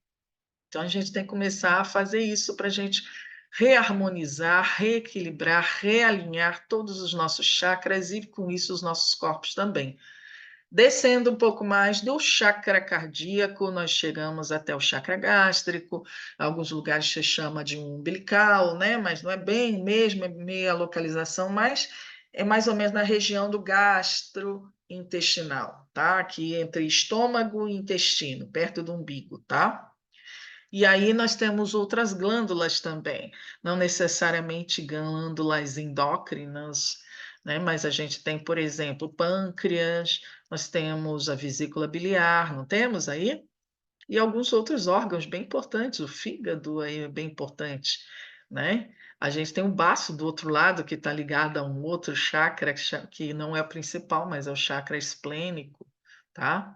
Então, a gente tem que começar a fazer isso para a gente reharmonizar, reequilibrar, realinhar todos os nossos chakras e, com isso, os nossos corpos também. Descendo um pouco mais do chakra cardíaco, nós chegamos até o chakra gástrico. Em alguns lugares se chama de um umbilical, né? Mas não é bem mesmo, é meio a localização, mas é mais ou menos na região do gastrointestinal, tá? Aqui entre estômago e intestino, perto do umbigo, tá? E aí nós temos outras glândulas também, não necessariamente glândulas endócrinas, né? Mas a gente tem, por exemplo, o pâncreas, nós temos a vesícula biliar, não temos aí? E alguns outros órgãos bem importantes, o fígado aí é bem importante, né? A gente tem o baço do outro lado que está ligado a um outro chakra que não é o principal, mas é o chakra esplênico, tá?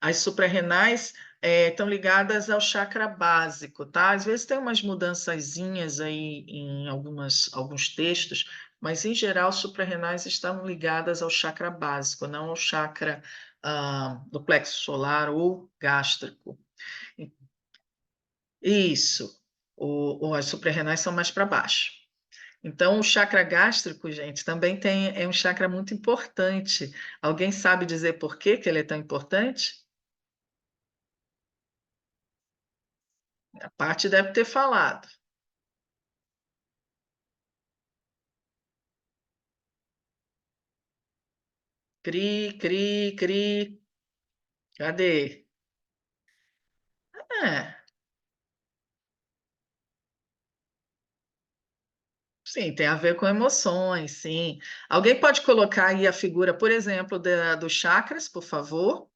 As suprarrenais estão ligadas ao chakra básico, tá? Às vezes tem umas mudançazinhas aí em alguns textos, mas em geral, suprarrenais estão ligadas ao chakra básico, não ao chakra do plexo solar ou gástrico. Isso, as suprarrenais são mais para baixo. Então, o chakra gástrico, gente, também é um chakra muito importante. Alguém sabe dizer por que que ele é tão importante? A parte deve ter falado. Cri, cri, cri. Cadê? É, sim, tem a ver com emoções, sim. Alguém pode colocar aí a figura, por exemplo, dos chakras, por favor?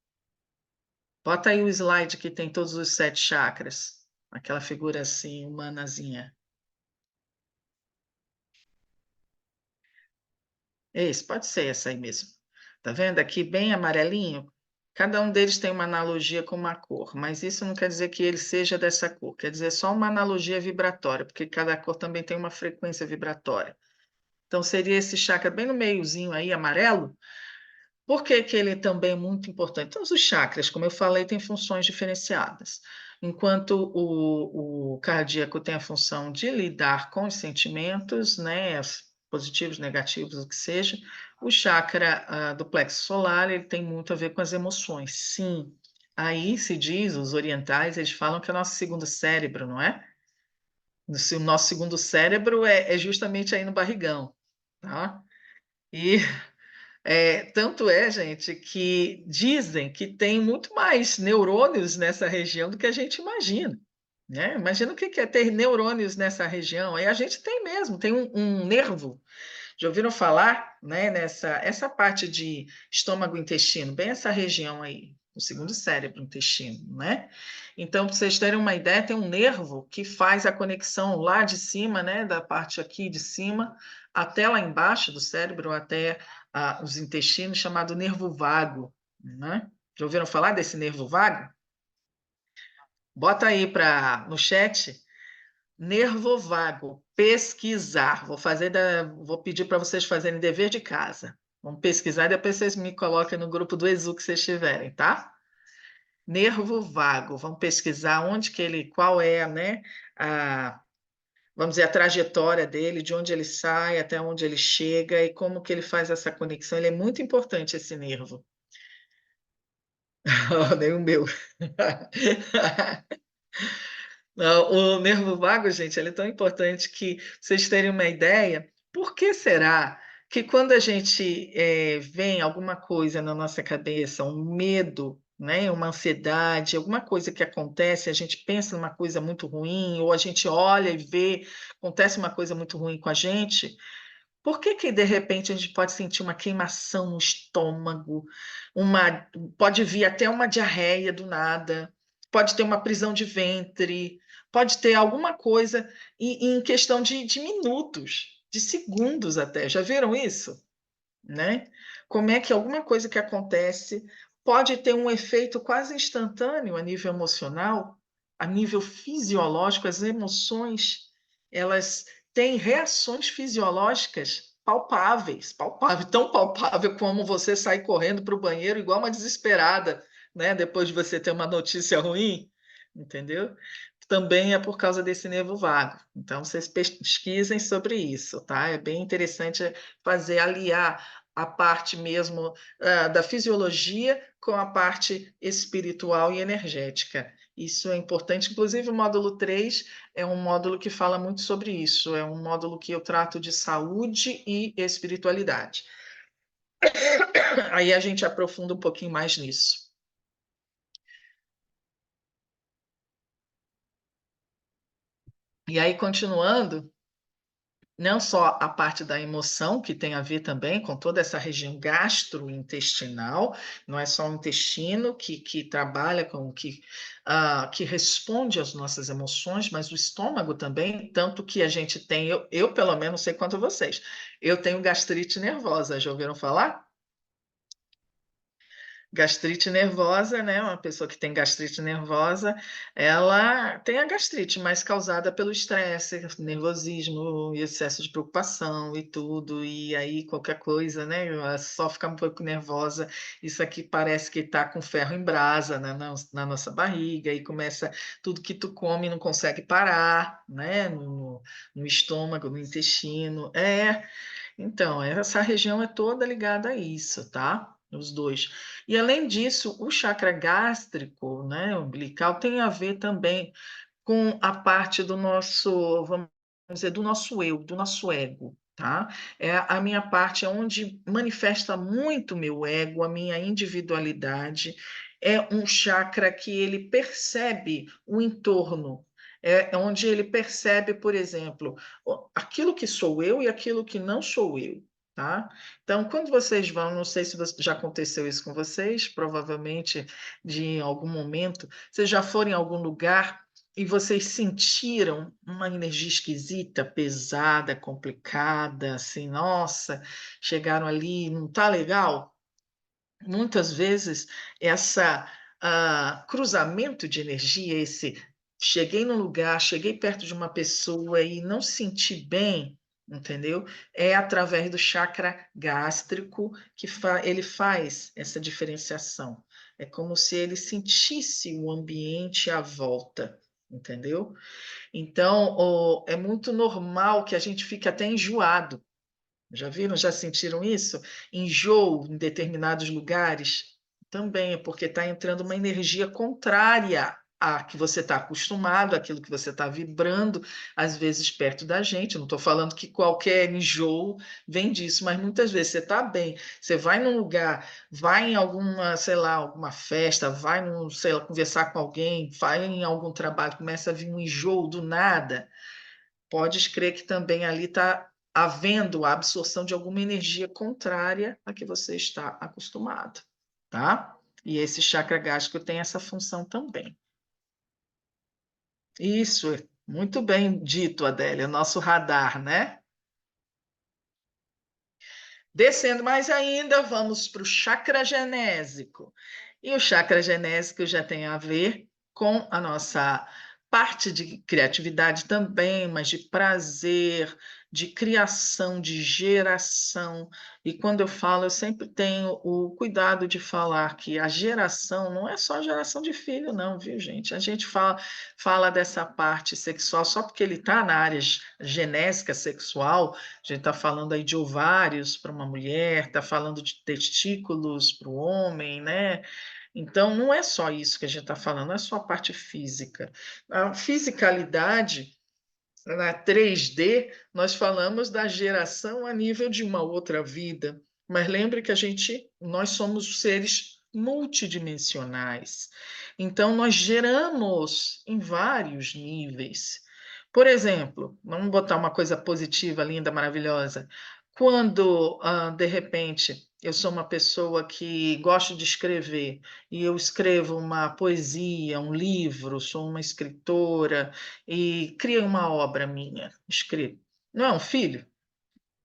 Bota aí o slide que tem todos os 7 chakras. Aquela figura assim, humanazinha. Esse, pode ser essa aí mesmo. Tá vendo aqui bem amarelinho? Cada um deles tem uma analogia com uma cor, mas isso não quer dizer que ele seja dessa cor, quer dizer só uma analogia vibratória, porque cada cor também tem uma frequência vibratória. Então, seria esse chakra bem no meiozinho aí, amarelo. Por que que ele também é muito importante? Todos os chakras, como eu falei, têm funções diferenciadas. Enquanto o cardíaco tem a função de lidar com os sentimentos, né, positivos, negativos, o que seja, o chakra do plexo solar ele tem muito a ver com as emoções. Sim, aí se diz, os orientais, eles falam que é o nosso segundo cérebro, não é? O nosso segundo cérebro é justamente aí no barrigão, tá? E tanto é, gente, que dizem que tem muito mais neurônios nessa região do que a gente imagina, né? Imagina o que que é ter neurônios nessa região. Aí a gente tem mesmo, tem um nervo. Já ouviram falar, né, nessa essa parte de estômago e intestino, bem essa região aí, o segundo cérebro, intestino, né? Então, para vocês terem uma ideia, tem um nervo que faz a conexão lá de cima, né, da parte aqui de cima, até lá embaixo do cérebro, até os intestinos, chamado nervo vago, né? Já ouviram falar desse nervo vago? Bota aí no chat. Nervo vago, pesquisar. Vou pedir para vocês fazerem dever de casa. Vamos pesquisar e depois vocês me coloquem no grupo do Exu que vocês tiverem, tá? Nervo vago. Vamos pesquisar onde que ele, qual é, né? A, vamos dizer, a trajetória dele, de onde ele sai até onde ele chega e como que ele faz essa conexão. Ele é muito importante, esse nervo. Nem o meu. Não, o nervo vago, gente, ele é tão importante que vocês terem uma ideia, por que será que quando a gente vem alguma coisa na nossa cabeça, um medo, né, uma ansiedade, alguma coisa que acontece, a gente pensa numa coisa muito ruim, ou a gente olha e vê, acontece uma coisa muito ruim com a gente, por que que de repente a gente pode sentir uma queimação no estômago, pode vir até uma diarreia do nada, pode ter uma prisão de ventre, pode ter alguma coisa em questão de minutos, de segundos até. Já viram isso? Né? Como é que alguma coisa que acontece pode ter um efeito quase instantâneo a nível emocional, a nível fisiológico, as emoções, elas têm reações fisiológicas palpáveis, palpável, tão palpável como você sair correndo para o banheiro igual uma desesperada, né, depois de você ter uma notícia ruim, entendeu? Também é por causa desse nervo vago. Então, vocês pesquisem sobre isso, tá? É bem interessante fazer aliar a parte mesmo da fisiologia com a parte espiritual e energética. Isso é importante, inclusive o módulo 3 é um módulo que fala muito sobre isso, é um módulo que eu trato de saúde e espiritualidade. Aí a gente aprofunda um pouquinho mais nisso. E aí, continuando, não só a parte da emoção, que tem a ver também com toda essa região gastrointestinal, não é só o intestino que trabalha com, que responde às nossas emoções, mas o estômago também, tanto que a gente tem, eu pelo menos sei quanto vocês, eu tenho gastrite nervosa, já ouviram falar? Gastrite nervosa, né? Uma pessoa que tem gastrite nervosa, ela tem a gastrite, mas causada pelo estresse, nervosismo e excesso de preocupação e tudo, e aí qualquer coisa, né? Ela só fica um pouco nervosa. Isso aqui parece que está com ferro em brasa na nossa barriga, e começa tudo que tu come não consegue parar, né? No estômago, no intestino. Então, essa região é toda ligada a isso, tá? Os dois. E além disso, o chakra gástrico, né, umbilical, tem a ver também com a parte do nosso, vamos dizer, do nosso eu, do nosso ego, tá? É a minha parte é onde manifesta muito o meu ego, a minha individualidade. É um chakra que ele percebe o entorno. É onde ele percebe, por exemplo, aquilo que sou eu e aquilo que não sou eu. Tá? Então, quando vocês vão, não sei se já aconteceu isso com vocês, provavelmente de em algum momento, vocês já foram em algum lugar e vocês sentiram uma energia esquisita, pesada, complicada, assim, nossa, chegaram ali, não está legal? Muitas vezes essa cruzamento de energia, esse cheguei num lugar, cheguei perto de uma pessoa e não senti bem, entendeu? É através do chakra gástrico que ele faz essa diferenciação. É como se ele sentisse o ambiente à volta, entendeu? Então, é muito normal que a gente fique até enjoado. Já viram? Já sentiram isso? Enjoo em determinados lugares? Também é porque está entrando uma energia contrária à que você está acostumado, àquilo que você está vibrando, às vezes perto da gente. Eu não estou falando que qualquer enjoo vem disso, mas muitas vezes você está bem, você vai num lugar, vai em alguma, sei lá, alguma festa, vai num, sei lá, conversar com alguém, vai em algum trabalho, começa a vir um enjoo do nada. Podes crer que também ali está havendo a absorção de alguma energia contrária à que você está acostumado, tá? E esse chakra gástrico tem essa função também. Isso, muito bem dito, Adélia, nosso radar, né? Descendo mais ainda, vamos para o chakra genésico. E o chakra genésico já tem a ver com a nossa parte de criatividade também, mas de prazer, de criação, de geração. E quando eu falo, eu sempre tenho o cuidado de falar que a geração não é só geração de filho, não, viu, gente? A gente fala dessa parte sexual só porque ele está na área genésica sexual. A gente está falando aí de ovários para uma mulher, está falando de testículos para o homem, né? Então, não é só isso que a gente está falando, não é só a parte física. A fisicalidade, na 3D, nós falamos da geração a nível de uma outra vida. Mas lembre que nós somos seres multidimensionais. Então, nós geramos em vários níveis. Por exemplo, vamos botar uma coisa positiva, linda, maravilhosa. Quando, de repente, eu sou uma pessoa que gosto de escrever e eu escrevo uma poesia, um livro, sou uma escritora e crio uma obra minha, escrito. Não é um filho?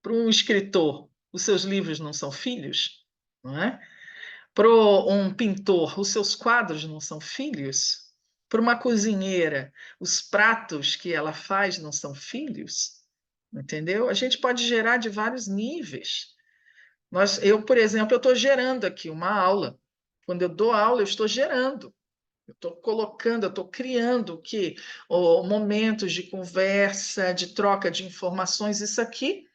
Para um escritor, os seus livros não são filhos? Não é? Para um pintor, os seus quadros não são filhos? Para uma cozinheira, os pratos que ela faz não são filhos? Entendeu? A gente pode gerar de vários níveis. Eu, por exemplo, eu estou gerando aqui uma aula. Quando eu dou aula, eu estou gerando. Eu estou colocando, eu estou criando o quê? Momentos de conversa, de troca de informações. Isso aqui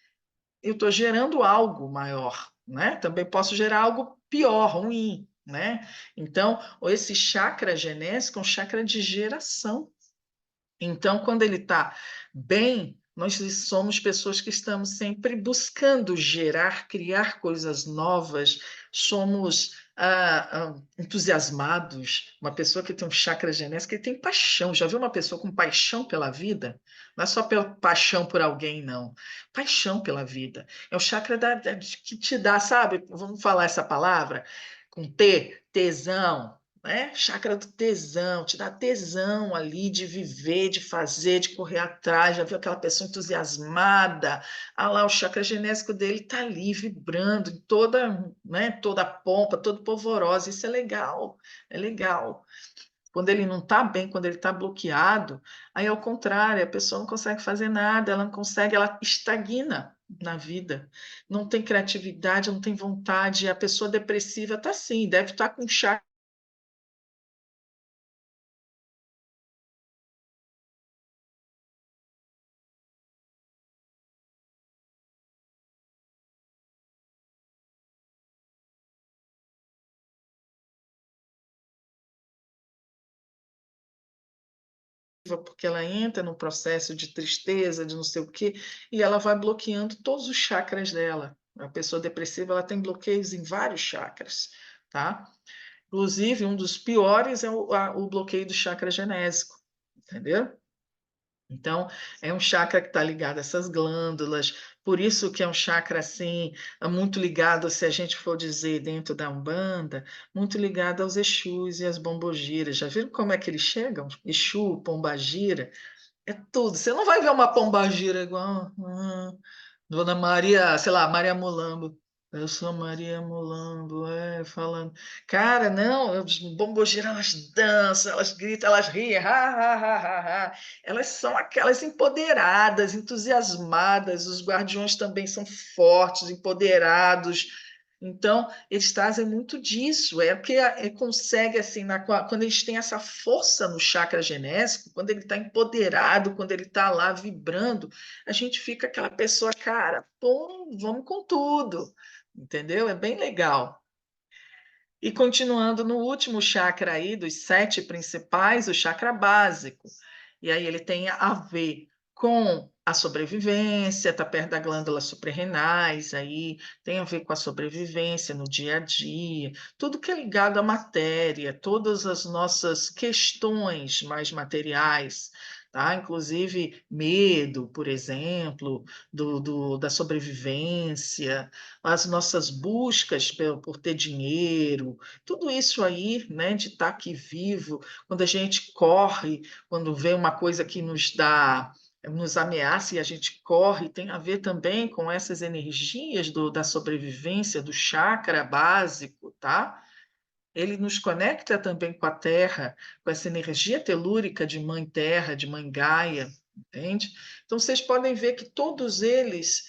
eu estou gerando algo maior, né? Também posso gerar algo pior, ruim, né? Então, esse chakra genésico é um chakra de geração. Então, quando ele está bem, nós somos pessoas que estamos sempre buscando gerar, criar coisas novas, somos entusiasmados. Uma pessoa que tem um chakra genésico, ele tem paixão. Já viu uma pessoa com paixão pela vida? Não é só pela paixão por alguém, não. Paixão pela vida. É o chakra que te dá, sabe? Vamos falar essa palavra? Com T, tesão, né? Chácara do tesão, te dá tesão ali de viver, de fazer, de correr atrás, já viu aquela pessoa entusiasmada, ah lá, o chakra genésico dele está ali, vibrando, em toda, né, toda a pompa, todo polvorosa, isso é legal, é legal. Quando ele não está bem, quando ele está bloqueado, aí é o contrário, a pessoa não consegue fazer nada, ela não consegue, ela estagna na vida, não tem criatividade, não tem vontade, a pessoa depressiva está assim, deve estar com chakra porque ela entra no processo de tristeza, de não sei o quê, e ela vai bloqueando todos os chakras dela. A pessoa depressiva ela tem bloqueios em vários chakras, tá? Inclusive, um dos piores é o bloqueio do chakra genésico, entendeu? Então, é um chakra que está ligado a essas glândulas, por isso que é um chakra, assim, muito ligado, se a gente for dizer dentro da Umbanda, muito ligado aos Exus e às Pombogiras. Já viram como é que eles chegam? Exu, Pombagira, é tudo. Você não vai ver uma pombagira igual Dona Maria, sei lá, Maria Mulambo. Eu sou Maria Mulambo, falando. Cara, não, os bombogira, elas dançam, elas gritam, elas riem, ha, ha, ha, ha, ha. Elas são aquelas empoderadas, entusiasmadas. Os guardiões também são fortes, empoderados. Então, eles trazem muito disso, é porque consegue, assim, quando eles têm essa força no chakra genésico, quando ele está empoderado, quando ele está lá vibrando, a gente fica aquela pessoa, cara, pô, vamos com tudo, entendeu? É bem legal. E continuando no último chakra aí, dos 7 principais, o chakra básico. E aí ele tem a ver com a sobrevivência, está perto da glândula suprarrenais, aí tem a ver com a sobrevivência no dia a dia, tudo que é ligado à matéria, todas as nossas questões mais materiais, tá? Inclusive medo, por exemplo, da sobrevivência, as nossas buscas por ter dinheiro, tudo isso aí, né, de estar aqui vivo, quando a gente corre, quando vê uma coisa que nos ameaça e a gente corre, tem a ver também com essas energias da sobrevivência, do chakra básico, tá? Ele nos conecta também com a Terra, com essa energia telúrica de Mãe Terra, de Mãe Gaia, entende? Então vocês podem ver que todos eles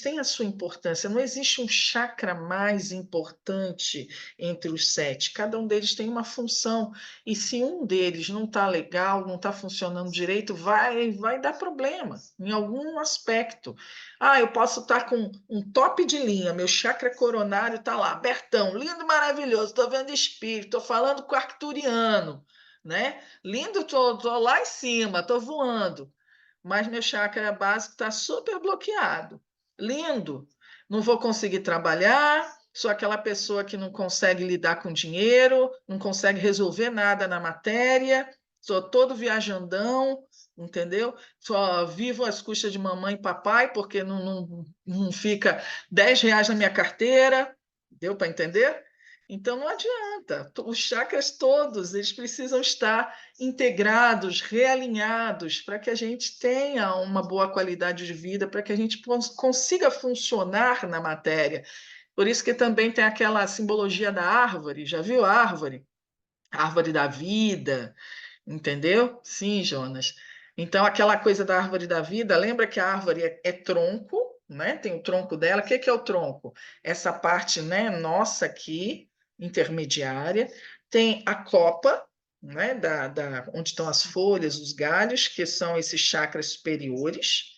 têm a sua importância. Não existe um chakra mais importante entre os 7. Cada um deles tem uma função. E se um deles não está legal, não está funcionando direito, vai dar problema em algum aspecto. Ah, eu posso estar com um top de linha, meu chakra coronário está lá, abertão, lindo, maravilhoso, estou vendo espírito, estou falando com arcturiano, né? Lindo, estou lá em cima, estou voando, mas meu chakra básico está super bloqueado. Lindo, não vou conseguir trabalhar, sou aquela pessoa que não consegue lidar com dinheiro, não consegue resolver nada na matéria, sou todo viajandão, entendeu? Só vivo às custas de mamãe e papai, porque não fica R$ 10 na minha carteira, deu para entender? Então não adianta, os chakras todos, eles precisam estar integrados, realinhados, para que a gente tenha uma boa qualidade de vida, para que a gente consiga funcionar na matéria. Por isso que também tem aquela simbologia da árvore, já viu a árvore? A árvore da vida, entendeu? Sim, Jonas. Então, aquela coisa da árvore da vida, lembra que a árvore é tronco, né? Tem o tronco dela. O que é o tronco? Essa parte, né, nossa aqui, intermediária. Tem a copa, né, onde estão as folhas, os galhos, que são esses chakras superiores.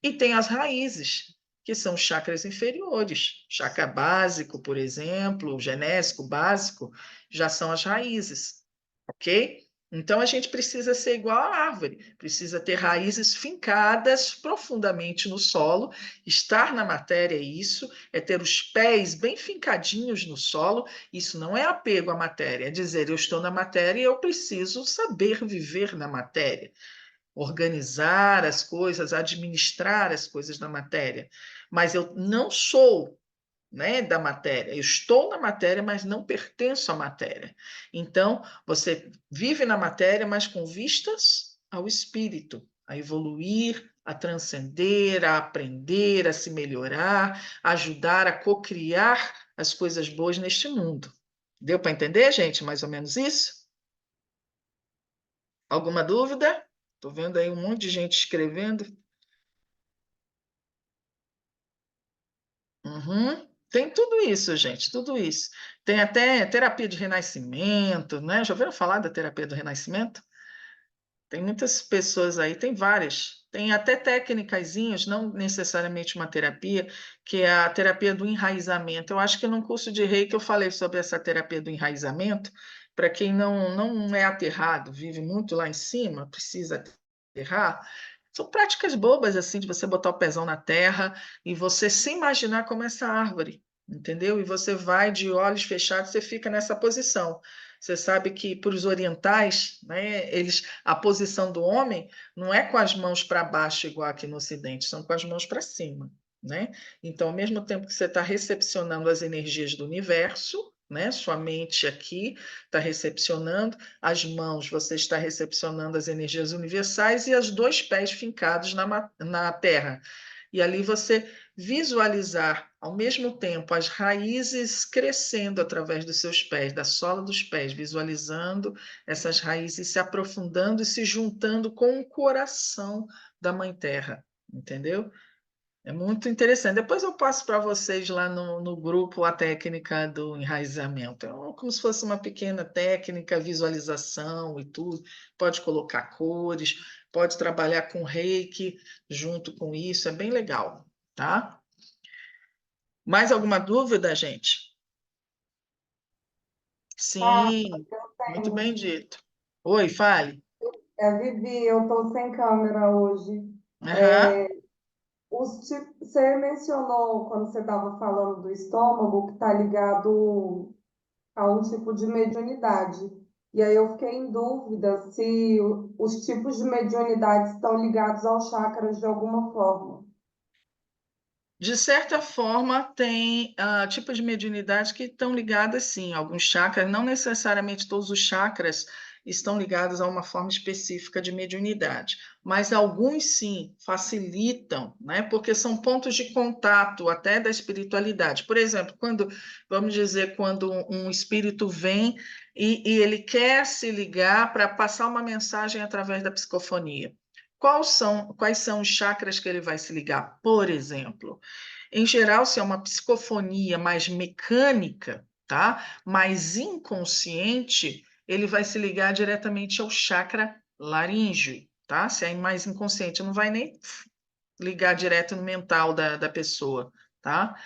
E tem as raízes, que são os chakras inferiores. Chakra básico, por exemplo, o genésico básico, já são as raízes, ok? Então a gente precisa ser igual à árvore, precisa ter raízes fincadas profundamente no solo, estar na matéria, isso é ter os pés bem fincadinhos no solo. Isso não é apego à matéria, é dizer eu estou na matéria e eu preciso saber viver na matéria, organizar as coisas, administrar as coisas da matéria. Mas eu não sou, né, da matéria. Eu estou na matéria, mas não pertenço à matéria. Então, você vive na matéria, mas com vistas ao espírito, a evoluir, a transcender, a aprender, a se melhorar, a ajudar a cocriar as coisas boas neste mundo. Deu para entender, gente, mais ou menos isso? Alguma dúvida? Estou vendo aí um monte de gente escrevendo. Uhum. Tem tudo isso, gente, tudo isso. Tem até terapia de renascimento, né? Já ouviram falar da terapia do renascimento? Tem muitas pessoas aí, tem várias. Tem até técnicazinhas, não necessariamente uma terapia, que é a terapia do enraizamento. Eu acho que num curso de Reiki eu falei sobre essa terapia do enraizamento, para quem não é aterrado, vive muito lá em cima, precisa aterrar. São práticas bobas, assim, de você botar o pezão na terra e você se imaginar como essa árvore, entendeu? E você vai de olhos fechados, você fica nessa posição. Você sabe que para os orientais, né, a posição do homem não é com as mãos para baixo, igual aqui no Ocidente, são com as mãos para cima, né? Então, ao mesmo tempo que você está recepcionando as energias do universo, né, sua mente aqui está recepcionando, as mãos você está recepcionando as energias universais e os dois pés fincados na terra. E ali você visualizar ao mesmo tempo as raízes crescendo através dos seus pés, da sola dos pés, visualizando essas raízes se aprofundando e se juntando com o coração da Mãe Terra, entendeu? É muito interessante. Depois eu passo para vocês lá no grupo a técnica do enraizamento. É como se fosse uma pequena técnica, visualização e tudo. Pode colocar cores, pode trabalhar com reiki junto com isso, é bem legal, tá? Mais alguma dúvida, gente? Ah, Sim, muito bem tenho. dito. Oi, fale. Vivi, eu estou sem câmera hoje. Aham. Você mencionou, quando você estava falando do estômago, que está ligado a um tipo de mediunidade. E aí eu fiquei em dúvida se os tipos de mediunidade estão ligados aos chakras de alguma forma. De certa forma, tem tipos de mediunidade que estão ligadas, sim, a alguns chakras, não necessariamente todos os chakras estão ligados a uma forma específica de mediunidade, mas alguns sim facilitam, né? Porque são pontos de contato até da espiritualidade. Por exemplo, vamos dizer, quando um espírito vem e ele quer se ligar para passar uma mensagem através da psicofonia. Quais são os chakras que ele vai se ligar? Por exemplo, em geral, se é uma psicofonia mais mecânica, tá? Mais inconsciente, ele vai se ligar diretamente ao chakra laríngeo, tá? Se é mais inconsciente, não vai nem ligar direto no mental da pessoa, tá?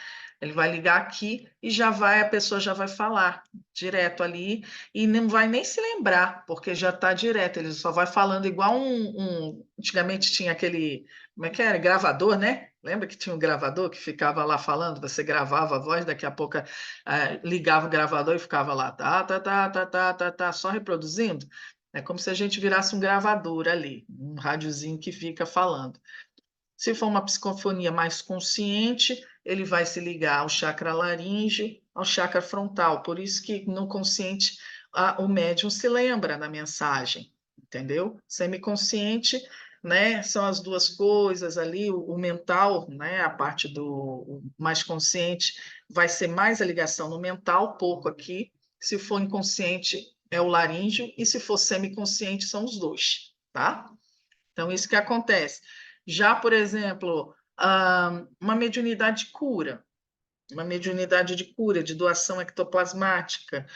Ele vai ligar aqui e a pessoa já vai falar direto ali e não vai nem se lembrar, porque já está direto, ele só vai falando igual antigamente tinha aquele, como é que era? Gravador, né? Lembra que tinha um gravador que ficava lá falando, você gravava a voz, daqui a pouco ligava o gravador e ficava lá, tá, só reproduzindo. É como se a gente virasse um gravador ali, um rádiozinho que fica falando. Se for uma psicofonia mais consciente, ele vai se ligar ao chakra laríngeo, ao chakra frontal. Por isso que no consciente o médium se lembra da mensagem, entendeu? Semiconsciente, né, são as duas coisas ali, o mental, né, a parte do o mais consciente vai ser mais a ligação no mental, pouco aqui. Se for inconsciente, é o laríngeo, e se for semiconsciente, são os dois, tá? Então, isso que acontece. Já, por exemplo, uma mediunidade de cura, uma mediunidade de cura, de doação ectoplasmática,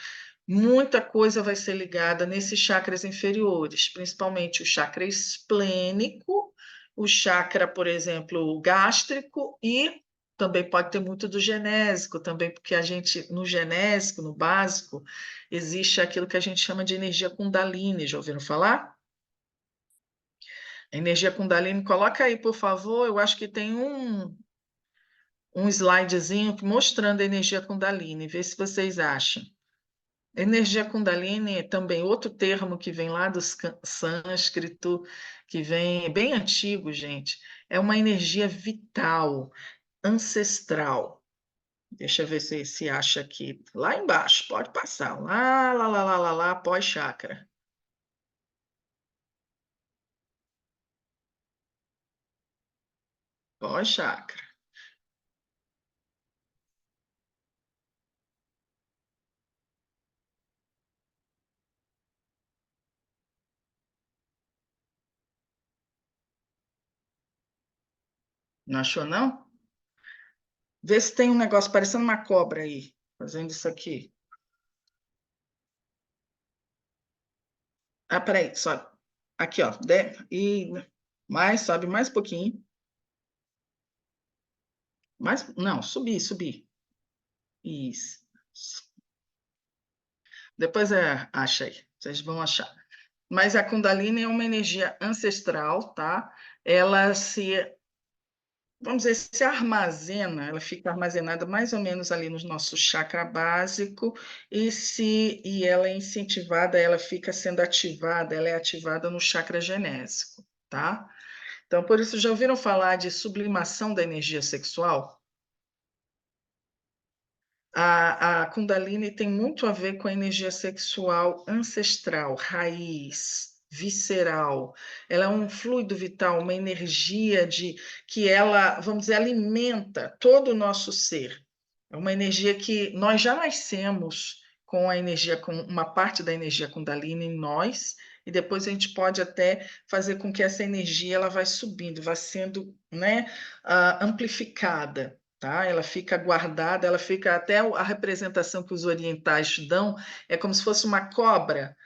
muita coisa vai ser ligada nesses chakras inferiores, principalmente o chakra esplênico, o chakra, por exemplo, gástrico e também pode ter muito do genésico também, porque a gente, no genésico, no básico, existe aquilo que a gente chama de energia Kundalini, já ouviram falar? Energia Kundalini, coloca aí, por favor. Eu acho que tem um slidezinho mostrando a energia Kundalini, vê se vocês acham. Energia Kundalini é também outro termo que vem lá do sânscrito, que vem é bem antigo, gente. É uma energia vital, ancestral. Deixa eu ver se acha aqui. Lá embaixo, pode passar. Lá, pós-chakra. Pós-chakra. Não achou, não? Vê se tem um negócio parecendo uma cobra aí, fazendo isso aqui. Ah, peraí, sobe. Aqui, ó. E mais, sobe mais um pouquinho. Mais, não, subir. Isso. Depois acha aí, vocês vão achar. Mas a Kundalini é uma energia ancestral, tá? Ela se vamos dizer, se armazena, ela fica armazenada mais ou menos ali no nosso chakra básico, e ela é incentivada, ela fica sendo ativada, ela é ativada no chakra genésico, tá? Então, por isso, já ouviram falar de sublimação da energia sexual? A Kundalini tem muito a ver com a energia sexual ancestral, raiz, visceral. Ela é um fluido vital, uma energia que ela, vamos dizer, alimenta todo o nosso ser. É uma energia que nós já nascemos com a energia, com uma parte da energia Kundalini em nós, e depois a gente pode até fazer com que essa energia ela vai subindo, vai sendo, né, amplificada. Tá? Ela fica guardada, ela fica até a representação que os orientais dão é como se fosse uma cobra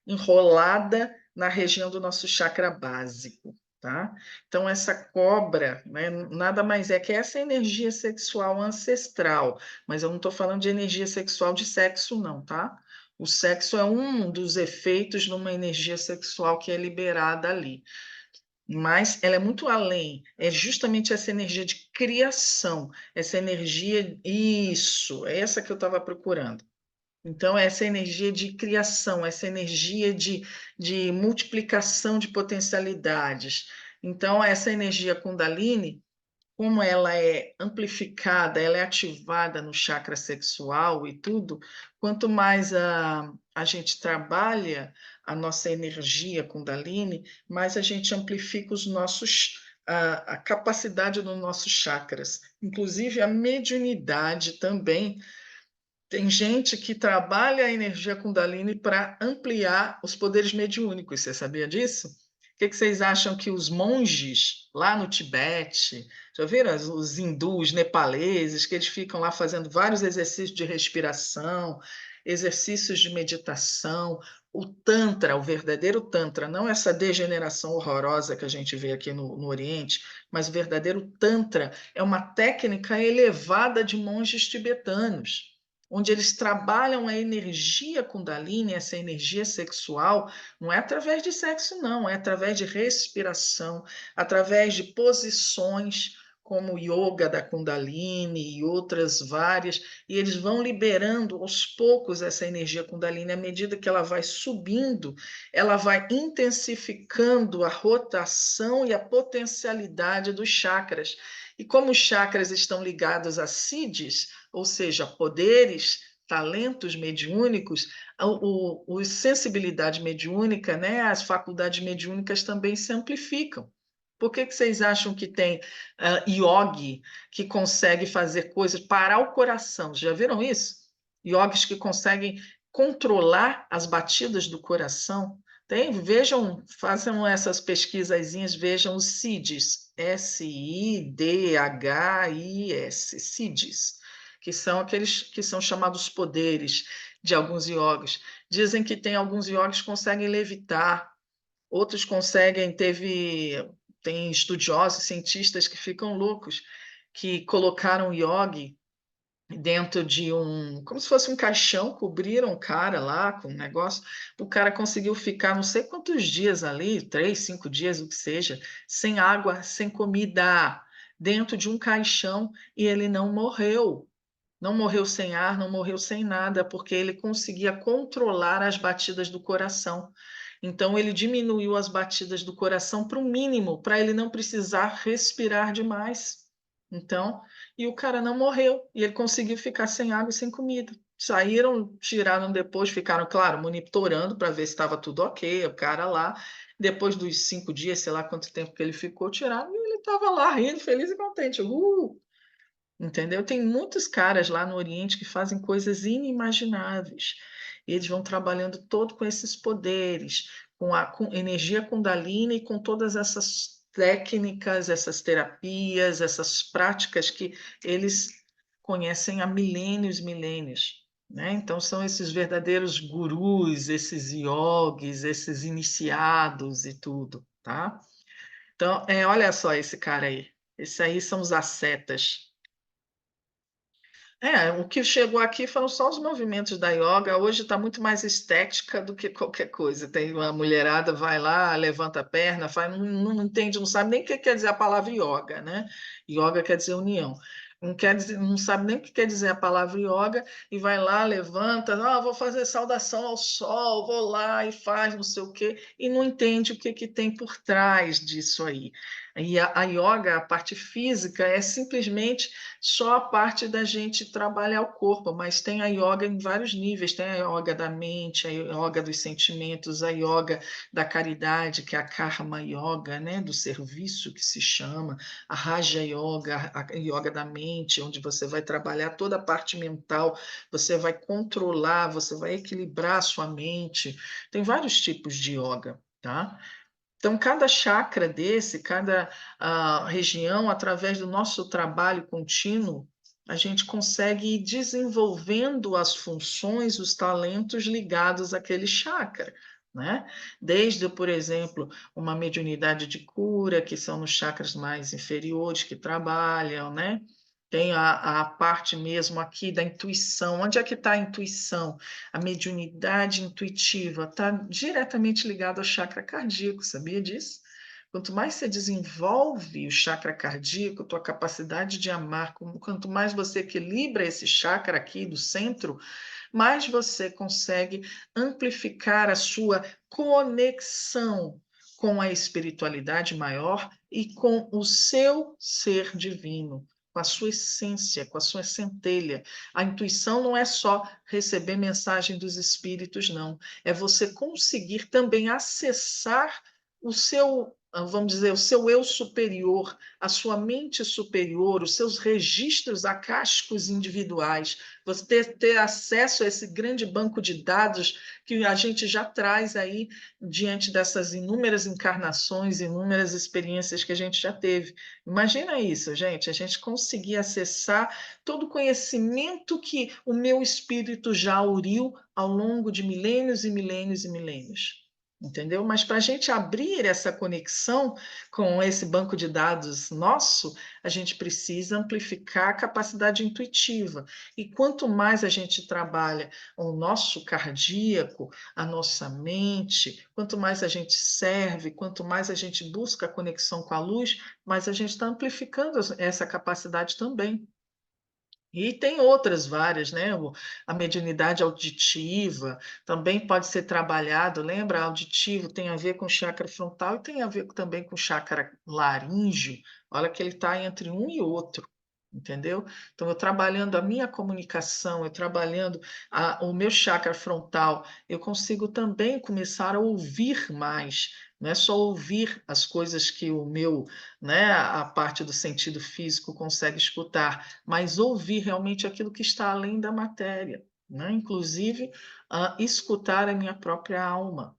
enrolada na região do nosso chakra básico, tá? Então essa cobra, né, nada mais é que essa energia sexual ancestral, mas eu não estou falando de energia sexual de sexo, não, tá? O sexo é um dos efeitos de uma energia sexual que é liberada ali, mas ela é muito além, é justamente essa energia de criação, essa energia, isso, é essa que eu estava procurando. Então, essa energia de criação, essa energia de multiplicação de potencialidades. Então, essa energia Kundalini, como ela é amplificada, ela é ativada no chakra sexual e tudo, quanto mais a gente trabalha a nossa energia Kundalini, mais a gente amplifica os nossos, a capacidade dos nossos chakras, inclusive a mediunidade também. Tem gente que trabalha a energia Kundalini para ampliar os poderes mediúnicos. Você sabia disso? O que vocês acham que os monges lá no Tibete, já viram os hindus, nepaleses, que eles ficam lá fazendo vários exercícios de respiração, exercícios de meditação, o Tantra, o verdadeiro Tantra, não essa degeneração horrorosa que a gente vê aqui no Oriente, mas o verdadeiro Tantra é uma técnica elevada de monges tibetanos onde eles trabalham a energia Kundalini, essa energia sexual, não é através de sexo, não, é através de respiração, através de posições como o yoga da Kundalini e outras várias, e eles vão liberando aos poucos essa energia Kundalini, à medida que ela vai subindo, ela vai intensificando a rotação e a potencialidade dos chakras. E como os chakras estão ligados a siddhis, ou seja, poderes, talentos mediúnicos, a sensibilidade mediúnica, né, as faculdades mediúnicas também se amplificam. Por que vocês acham que tem yogi que consegue fazer coisas, parar o coração? Já viram isso? Yogis que conseguem controlar as batidas do coração. Tem, vejam, façam essas pesquisazinhas, vejam os SIDS, SIDHIS, SIDS, que são aqueles que são chamados poderes de alguns iogues. Dizem que tem alguns iogues que conseguem levitar, outros conseguem, tem estudiosos, cientistas que ficam loucos, que colocaram o yogi dentro de como se fosse um caixão, cobriram o cara lá com um negócio, o cara conseguiu ficar não sei quantos dias ali, 3, 5 dias, o que seja, sem água, sem comida, dentro de um caixão, e ele não morreu. Não morreu sem ar, não morreu sem nada, porque ele conseguia controlar as batidas do coração. Então, ele diminuiu as batidas do coração para o mínimo, para ele não precisar respirar demais. Então, e o cara não morreu, e ele conseguiu ficar sem água e sem comida. Saíram, tiraram depois, ficaram, claro, monitorando para ver se estava tudo ok, o cara lá. Depois dos 5 dias, sei lá quanto tempo que ele ficou, tiraram, e ele estava lá rindo, feliz e contente. Entendeu? Tem muitos caras lá no Oriente que fazem coisas inimagináveis. Eles vão trabalhando todo com esses poderes, com energia Kundalini e com todas essas técnicas, essas terapias, essas práticas que eles conhecem há milênios, milênios. Né? Então, são esses verdadeiros gurus, esses yogis, esses iniciados e tudo. Tá? Então, olha só esse cara aí. Esse aí são os ascetas. O que chegou aqui foram só os movimentos da yoga. Hoje está muito mais estética do que qualquer coisa. Tem uma mulherada, vai lá, levanta a perna, faz, não entende, não sabe nem o que quer dizer a palavra yoga, né? Yoga quer dizer união. Não quer dizer, não sabe nem o que quer dizer a palavra yoga e vai lá, levanta, vou fazer saudação ao sol, vou lá e faz não sei o quê, e não entende o que tem por trás disso aí. E a yoga, a parte física, é simplesmente só a parte da gente trabalhar o corpo, mas tem a yoga em vários níveis, tem a yoga da mente, a yoga dos sentimentos, a yoga da caridade, que é a karma yoga, né, do serviço que se chama, a raja yoga, a yoga da mente, onde você vai trabalhar toda a parte mental, você vai controlar, você vai equilibrar a sua mente. Tem vários tipos de yoga, tá? Então, cada chakra desse, cada região, através do nosso trabalho contínuo, a gente consegue ir desenvolvendo as funções, os talentos ligados àquele chakra, né? Desde, por exemplo, uma mediunidade de cura, que são nos chakras mais inferiores que trabalham, né? Tem a parte mesmo aqui da intuição. Onde é que está a intuição? A mediunidade intuitiva está diretamente ligada ao chakra cardíaco, sabia disso? Quanto mais você desenvolve o chakra cardíaco, tua capacidade de amar, quanto mais você equilibra esse chakra aqui do centro, mais você consegue amplificar a sua conexão com a espiritualidade maior e com o seu ser divino, com a sua essência, com a sua centelha. A intuição não é só receber mensagem dos espíritos, não. É você conseguir também acessar o seu, vamos dizer, o seu eu superior, a sua mente superior, os seus registros acásticos individuais, você ter acesso a esse grande banco de dados que a gente já traz aí diante dessas inúmeras encarnações, inúmeras experiências que a gente já teve. Imagina isso, gente, a gente conseguir acessar todo o conhecimento que o meu espírito já auriu ao longo de milênios e milênios e milênios. Entendeu? Mas para a gente abrir essa conexão com esse banco de dados nosso, a gente precisa amplificar a capacidade intuitiva. E quanto mais a gente trabalha o nosso cardíaco, a nossa mente, quanto mais a gente serve, quanto mais a gente busca a conexão com a luz, mais a gente está amplificando essa capacidade também. E tem outras várias, né? A mediunidade auditiva também pode ser trabalhado. Lembra? Auditivo tem a ver com o chakra frontal e tem a ver também com o chakra laríngeo. Olha que ele está entre um e outro, entendeu? Então, eu trabalhando a minha comunicação, eu trabalhando o meu chakra frontal, eu consigo também começar a ouvir mais. Não é só ouvir as coisas que o meu, né, a parte do sentido físico consegue escutar, mas ouvir realmente aquilo que está além da matéria, né? Inclusive, escutar a minha própria alma,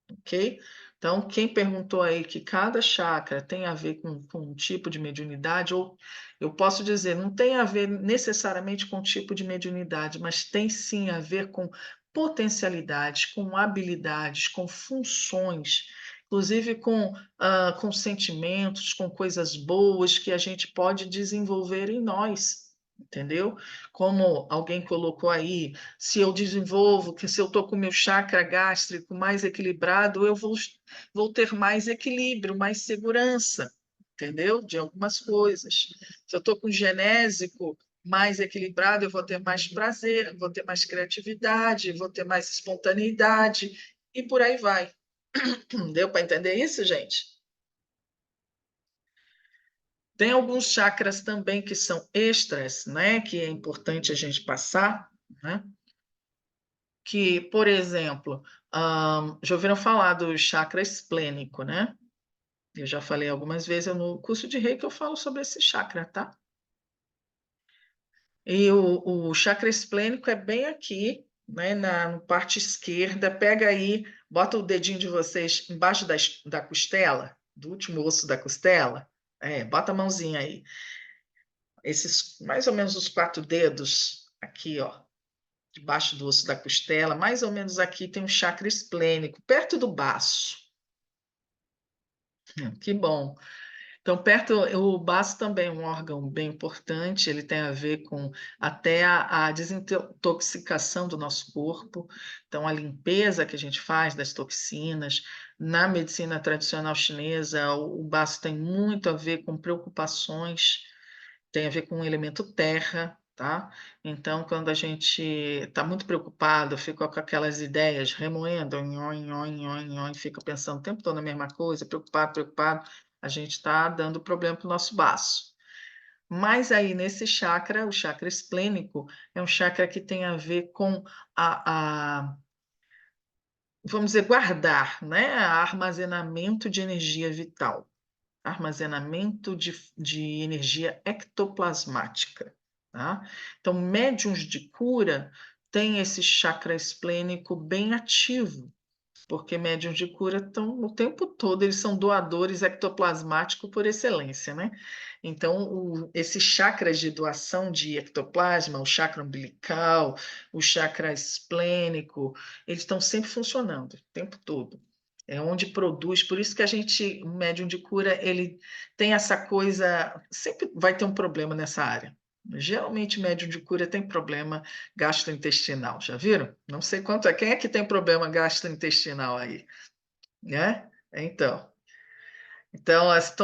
ok? Então, quem perguntou aí que cada chakra tem a ver com um tipo de mediunidade, ou eu posso dizer, não tem a ver necessariamente com tipo de mediunidade, mas tem sim a ver com potencialidades, com habilidades, com funções, inclusive com sentimentos, com coisas boas que a gente pode desenvolver em nós. Entendeu? Como alguém colocou aí, se eu desenvolvo, que se eu estou com o meu chakra gástrico mais equilibrado, eu vou ter mais equilíbrio, mais segurança, entendeu? De algumas coisas. Se eu estou com o genésico mais equilibrado, eu vou ter mais prazer, vou ter mais criatividade, vou ter mais espontaneidade, e por aí vai. Deu para entender isso, gente? Tem alguns chakras também que são extras, né? Que é importante a gente passar, né? Que, por exemplo, já ouviram falar do chakra esplênico, né? Eu já falei algumas vezes no curso de Reiki, eu falo sobre esse chakra, tá? E o chakra esplênico é bem aqui, né, na parte esquerda. Pega aí, bota o dedinho de vocês embaixo da costela, do último osso da costela. Bota a mãozinha aí. Esses, mais ou menos os 4 dedos aqui, ó, debaixo do osso da costela, mais ou menos aqui tem um chakra esplênico, perto do baço. Que bom. Então, perto, o baço também é um órgão bem importante, ele tem a ver com até a desintoxicação do nosso corpo, então a limpeza que a gente faz das toxinas. Na medicina tradicional chinesa, o baço tem muito a ver com preocupações, tem a ver com o elemento terra, tá? Então, quando a gente está muito preocupado, fica com aquelas ideias remoendo, nhon, nhon, nhon, nhon, fica pensando o tempo todo na mesma coisa, preocupado, preocupado, a gente está dando problema para o nosso baço. Mas aí, nesse chakra, o chakra esplênico, é um chakra que tem a ver com vamos dizer, guardar, né? Armazenamento de energia vital, armazenamento de energia ectoplasmática, tá? Então, médiuns de cura têm esse chakra esplênico bem ativo, porque médiuns de cura estão o tempo todo, eles são doadores ectoplasmáticos por excelência, né? Então, esses chakras de doação de ectoplasma, o chakra umbilical, o chakra esplênico, eles estão sempre funcionando o tempo todo. É onde produz, por isso que a gente, o médium de cura, ele tem essa coisa, sempre vai ter um problema nessa área. Geralmente, médium de cura tem problema gastrointestinal, já viram? Não sei quanto é. Quem é que tem problema gastrointestinal aí, né? Então,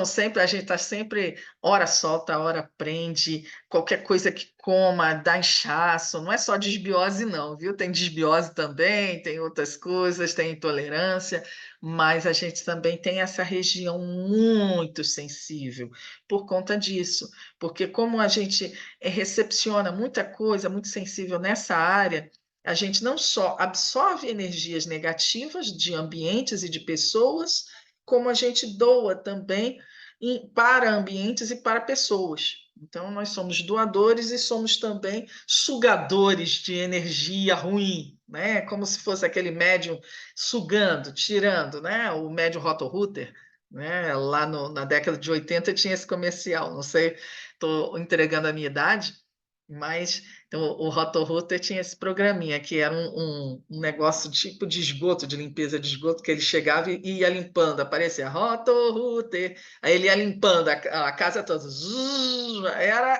sempre, a gente está sempre, hora solta, hora prende, qualquer coisa que coma dá inchaço, não é só desbiose não, viu? Tem desbiose também, tem outras coisas, tem intolerância, mas a gente também tem essa região muito sensível por conta disso, porque como a gente recepciona muita coisa, muito sensível nessa área, a gente não só absorve energias negativas de ambientes e de pessoas, como a gente doa também para ambientes e para pessoas. Então, nós somos doadores e somos também sugadores de energia ruim, né? Como se fosse aquele médium sugando, tirando, né? O médium Roto-Rooter, né? Lá na década de 80 tinha esse comercial, não sei, estou entregando a minha idade, mas então, o Roto-Rooter tinha esse programinha, que era um negócio tipo de esgoto, de limpeza de esgoto, que ele chegava e ia limpando, aparecia Roto-Rooter, aí ele ia limpando a casa toda. Zzz,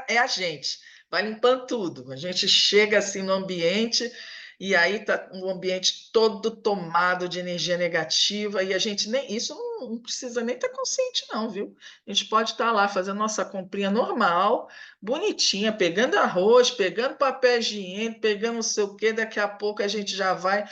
é a gente, vai limpando tudo. A gente chega assim no ambiente e aí tá o ambiente todo tomado de energia negativa e a gente nem isso não precisa nem estar consciente não, viu? A gente pode estar lá fazendo nossa comprinha normal, bonitinha, pegando arroz, pegando papel higiênico, pegando não sei o quê, daqui a pouco a gente já vai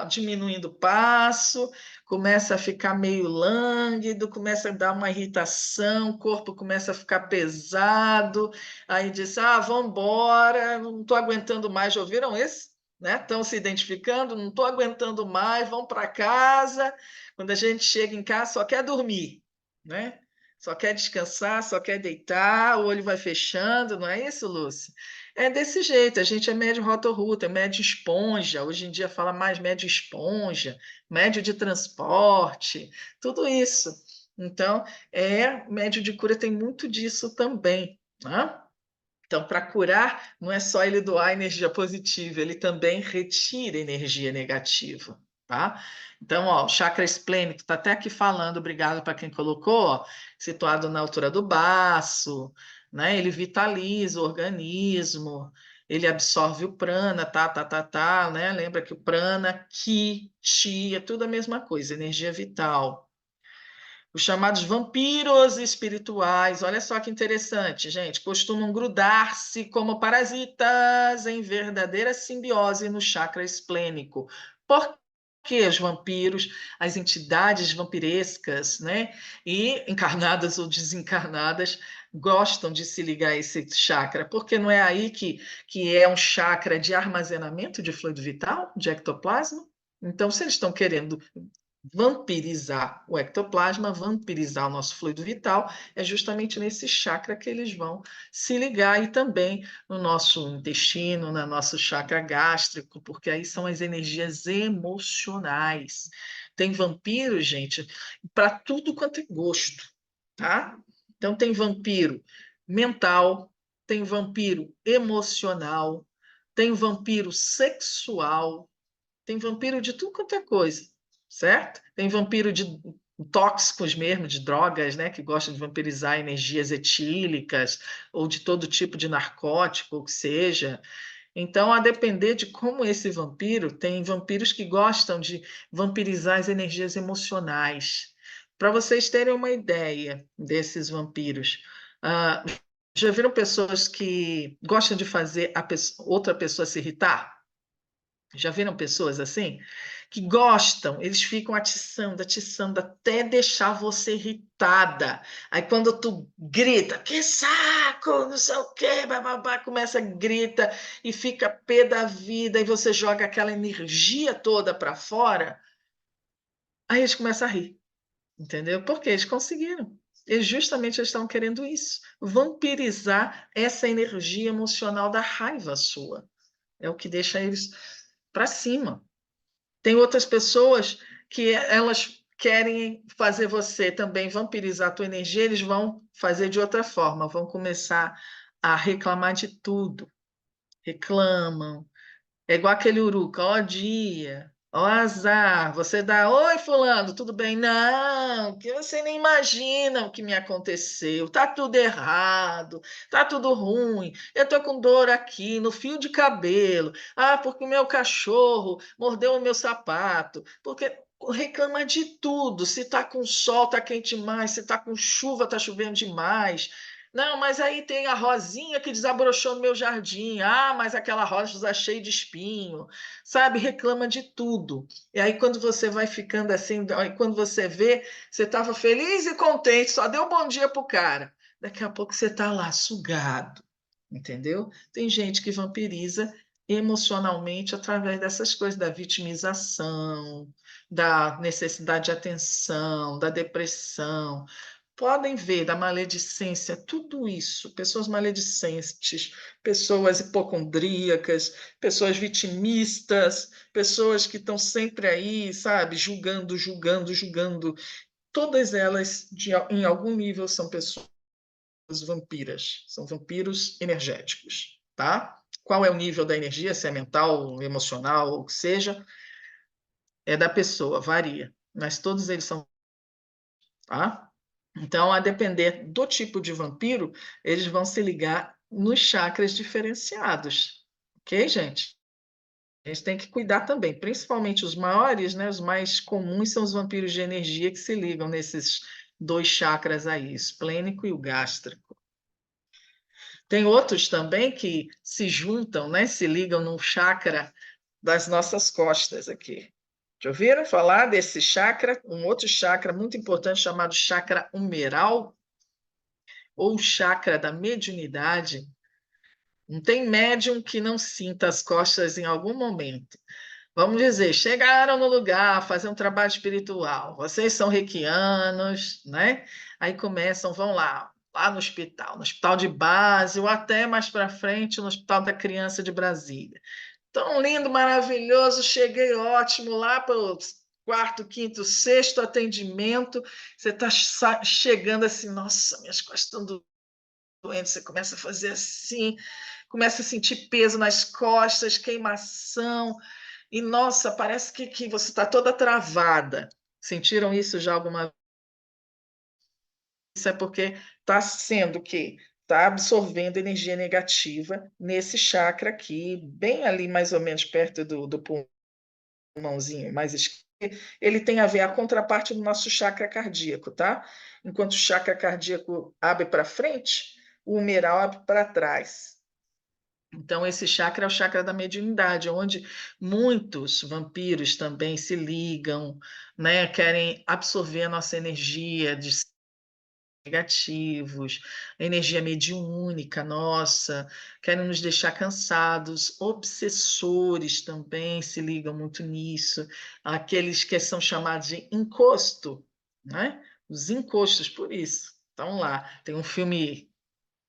diminuindo o passo, começa a ficar meio lânguido, começa a dar uma irritação, o corpo começa a ficar pesado, aí diz, vamos embora, não estou aguentando mais, já ouviram esse? Né? Estão se identificando, não estou aguentando mais, vão para casa, quando a gente chega em casa só quer dormir, né? Só quer descansar, só quer deitar, o olho vai fechando, não é isso, Lúcia? É desse jeito, a gente é médio rotorruta, é médio esponja, hoje em dia fala mais médio esponja, médio de transporte, tudo isso. Então, médio de cura tem muito disso também, né? Então, para curar, não é só ele doar energia positiva, ele também retira energia negativa, tá? Então, ó, o chakra esplênico está até aqui falando, obrigado para quem colocou, ó, situado na altura do baço, né? Ele vitaliza o organismo, ele absorve o prana, né? Lembra que o prana, ki, chi, é tudo a mesma coisa, energia vital. Os chamados vampiros espirituais, olha só que interessante, gente, costumam grudar-se como parasitas em verdadeira simbiose no chakra esplênico. Por que os vampiros, as entidades vampirescas, né, e encarnadas ou desencarnadas, gostam de se ligar a esse chakra? Porque não é aí que é um chakra de armazenamento de fluido vital, de ectoplasma? Então, se eles estão querendo vampirizar o ectoplasma, vampirizar o nosso fluido vital, é justamente nesse chakra que eles vão se ligar e também no nosso intestino, no nosso chakra gástrico, porque aí são as energias emocionais. Tem vampiro, gente, para tudo quanto é gosto, tá? Então tem vampiro mental, tem vampiro emocional, tem vampiro sexual, tem vampiro de tudo quanto é coisa, certo? Tem vampiro tóxicos mesmo, de drogas, né, que gostam de vampirizar energias etílicas ou de todo tipo de narcótico, ou que seja. Então, a depender de como esse vampiro, tem vampiros que gostam de vampirizar as energias emocionais. Para vocês terem uma ideia desses vampiros, ah, já viram pessoas que gostam de fazer outra pessoa se irritar? Já viram pessoas assim? Que gostam, eles ficam atiçando, atiçando, até deixar você irritada. Aí quando tu grita, que saco, não sei o quê, bababá, começa a grita e fica pé da vida, e você joga aquela energia toda para fora, aí eles começam a rir, entendeu? Porque eles conseguiram. Eles justamente estão querendo isso, vampirizar essa energia emocional da raiva sua. É o que deixa eles para cima. Tem outras pessoas que elas querem fazer você também vampirizar a tua energia, eles vão fazer de outra forma, vão começar a reclamar de tudo. Reclamam. É igual aquele uruca, ó dia, ó azar. Você dá, oi fulano, tudo bem? Não, que você nem imagina o que me aconteceu. Tá tudo errado, tá tudo ruim. Eu tô com dor aqui no fio de cabelo. Ah, porque o meu cachorro mordeu o meu sapato. Porque reclama de tudo. Se tá com sol, tá quente demais. Se tá com chuva, tá chovendo demais. Não, mas aí tem a rosinha que desabrochou no meu jardim. Ah, mas aquela rosa está cheia de espinho, sabe? Reclama de tudo. E aí, quando você vai ficando assim, aí quando você vê, você estava feliz e contente, só deu um bom dia pro cara. Daqui a pouco você está lá sugado, entendeu? Tem gente que vampiriza emocionalmente através dessas coisas, da vitimização, da necessidade de atenção, da depressão. Podem ver da maledicência, tudo isso, pessoas maledicentes, pessoas hipocondríacas, pessoas vitimistas, pessoas que estão sempre aí, sabe, julgando, julgando, julgando. Todas elas, em algum nível, são pessoas vampiras, são vampiros energéticos, tá? Qual é o nível da energia, se é mental, emocional, ou o que seja, é da pessoa, varia, mas todos eles são, tá? Então, a depender do tipo de vampiro, eles vão se ligar nos chakras diferenciados. Ok, gente? A gente tem que cuidar também, principalmente os maiores, né? Os mais comuns são os vampiros de energia que se ligam nesses dois chakras aí, o esplênico e o gástrico. Tem outros também que se juntam, né? Se ligam no chakra das nossas costas aqui. Já ouviram falar desse chakra? Um outro chakra muito importante chamado chakra umeral, ou chakra da mediunidade. Não tem médium que não sinta as costas em algum momento. Vamos dizer, chegaram no lugar, fazer um trabalho espiritual. Vocês são reikianos, né? Aí começam, vão lá no hospital de base, ou até mais para frente, no Hospital da Criança de Brasília. Tão lindo, maravilhoso, cheguei ótimo lá para o quarto, quinto, sexto atendimento. Você está chegando assim, nossa, minhas costas estão doendo, você começa a fazer assim, começa a sentir peso nas costas, queimação, e nossa, parece que você está toda travada. Sentiram isso já alguma vez? Isso é porque está sendo que está absorvendo energia negativa nesse chakra aqui, bem ali, mais ou menos perto do pulmãozinho mais esquerdo. Ele tem a ver a contraparte do nosso chakra cardíaco, tá? Enquanto o chakra cardíaco abre para frente, o humeral abre para trás. Então, esse chakra é o chakra da mediunidade, onde muitos vampiros também se ligam, né? Querem absorver a nossa energia de negativos, a energia mediúnica nossa, querem nos deixar cansados, obsessores também se ligam muito nisso, aqueles que são chamados de encosto, né? Os encostos, por isso. Então, lá, tem um filme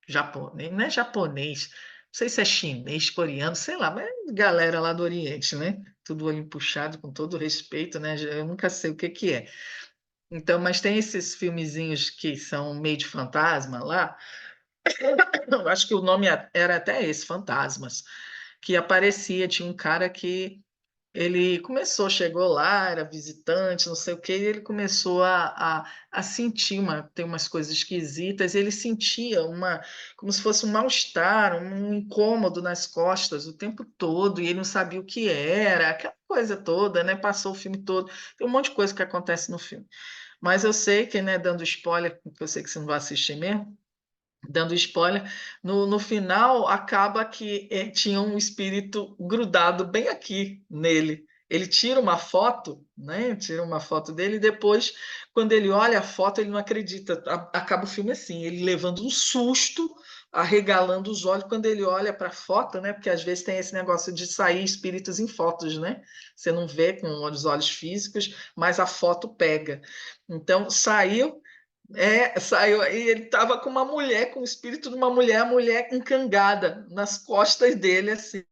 japonês, não é japonês, não sei se é chinês, coreano, sei lá, mas é galera lá do Oriente, né? Tudo olho puxado, com todo respeito, né? Eu nunca sei o que que é. Então, mas tem esses filmezinhos que são meio de fantasma lá, eu acho que o nome era até esse, Fantasmas, que aparecia, tinha um cara que ele começou, chegou lá, era visitante, não sei o quê, e ele começou a sentir tem umas coisas esquisitas, ele sentia como se fosse um mal-estar, um incômodo nas costas o tempo todo, e ele não sabia o que era, aquela coisa toda, né? Passou o filme todo, tem um monte de coisa que acontece no filme. Mas eu sei que, né, dando spoiler, porque eu sei que você não vai assistir mesmo, dando spoiler, no final acaba que tinha um espírito grudado bem aqui nele. Ele tira uma foto, né? Tira uma foto dele e depois, quando ele olha a foto, ele não acredita. Acaba o filme assim, ele levando um susto, arregalando os olhos quando ele olha para a foto, né? Porque às vezes tem esse negócio de sair espíritos em fotos, né? Você não vê com os olhos físicos, mas a foto pega. Então, saiu. Saiu e ele estava com uma mulher, com o espírito de uma mulher, a mulher encangada nas costas dele, assim,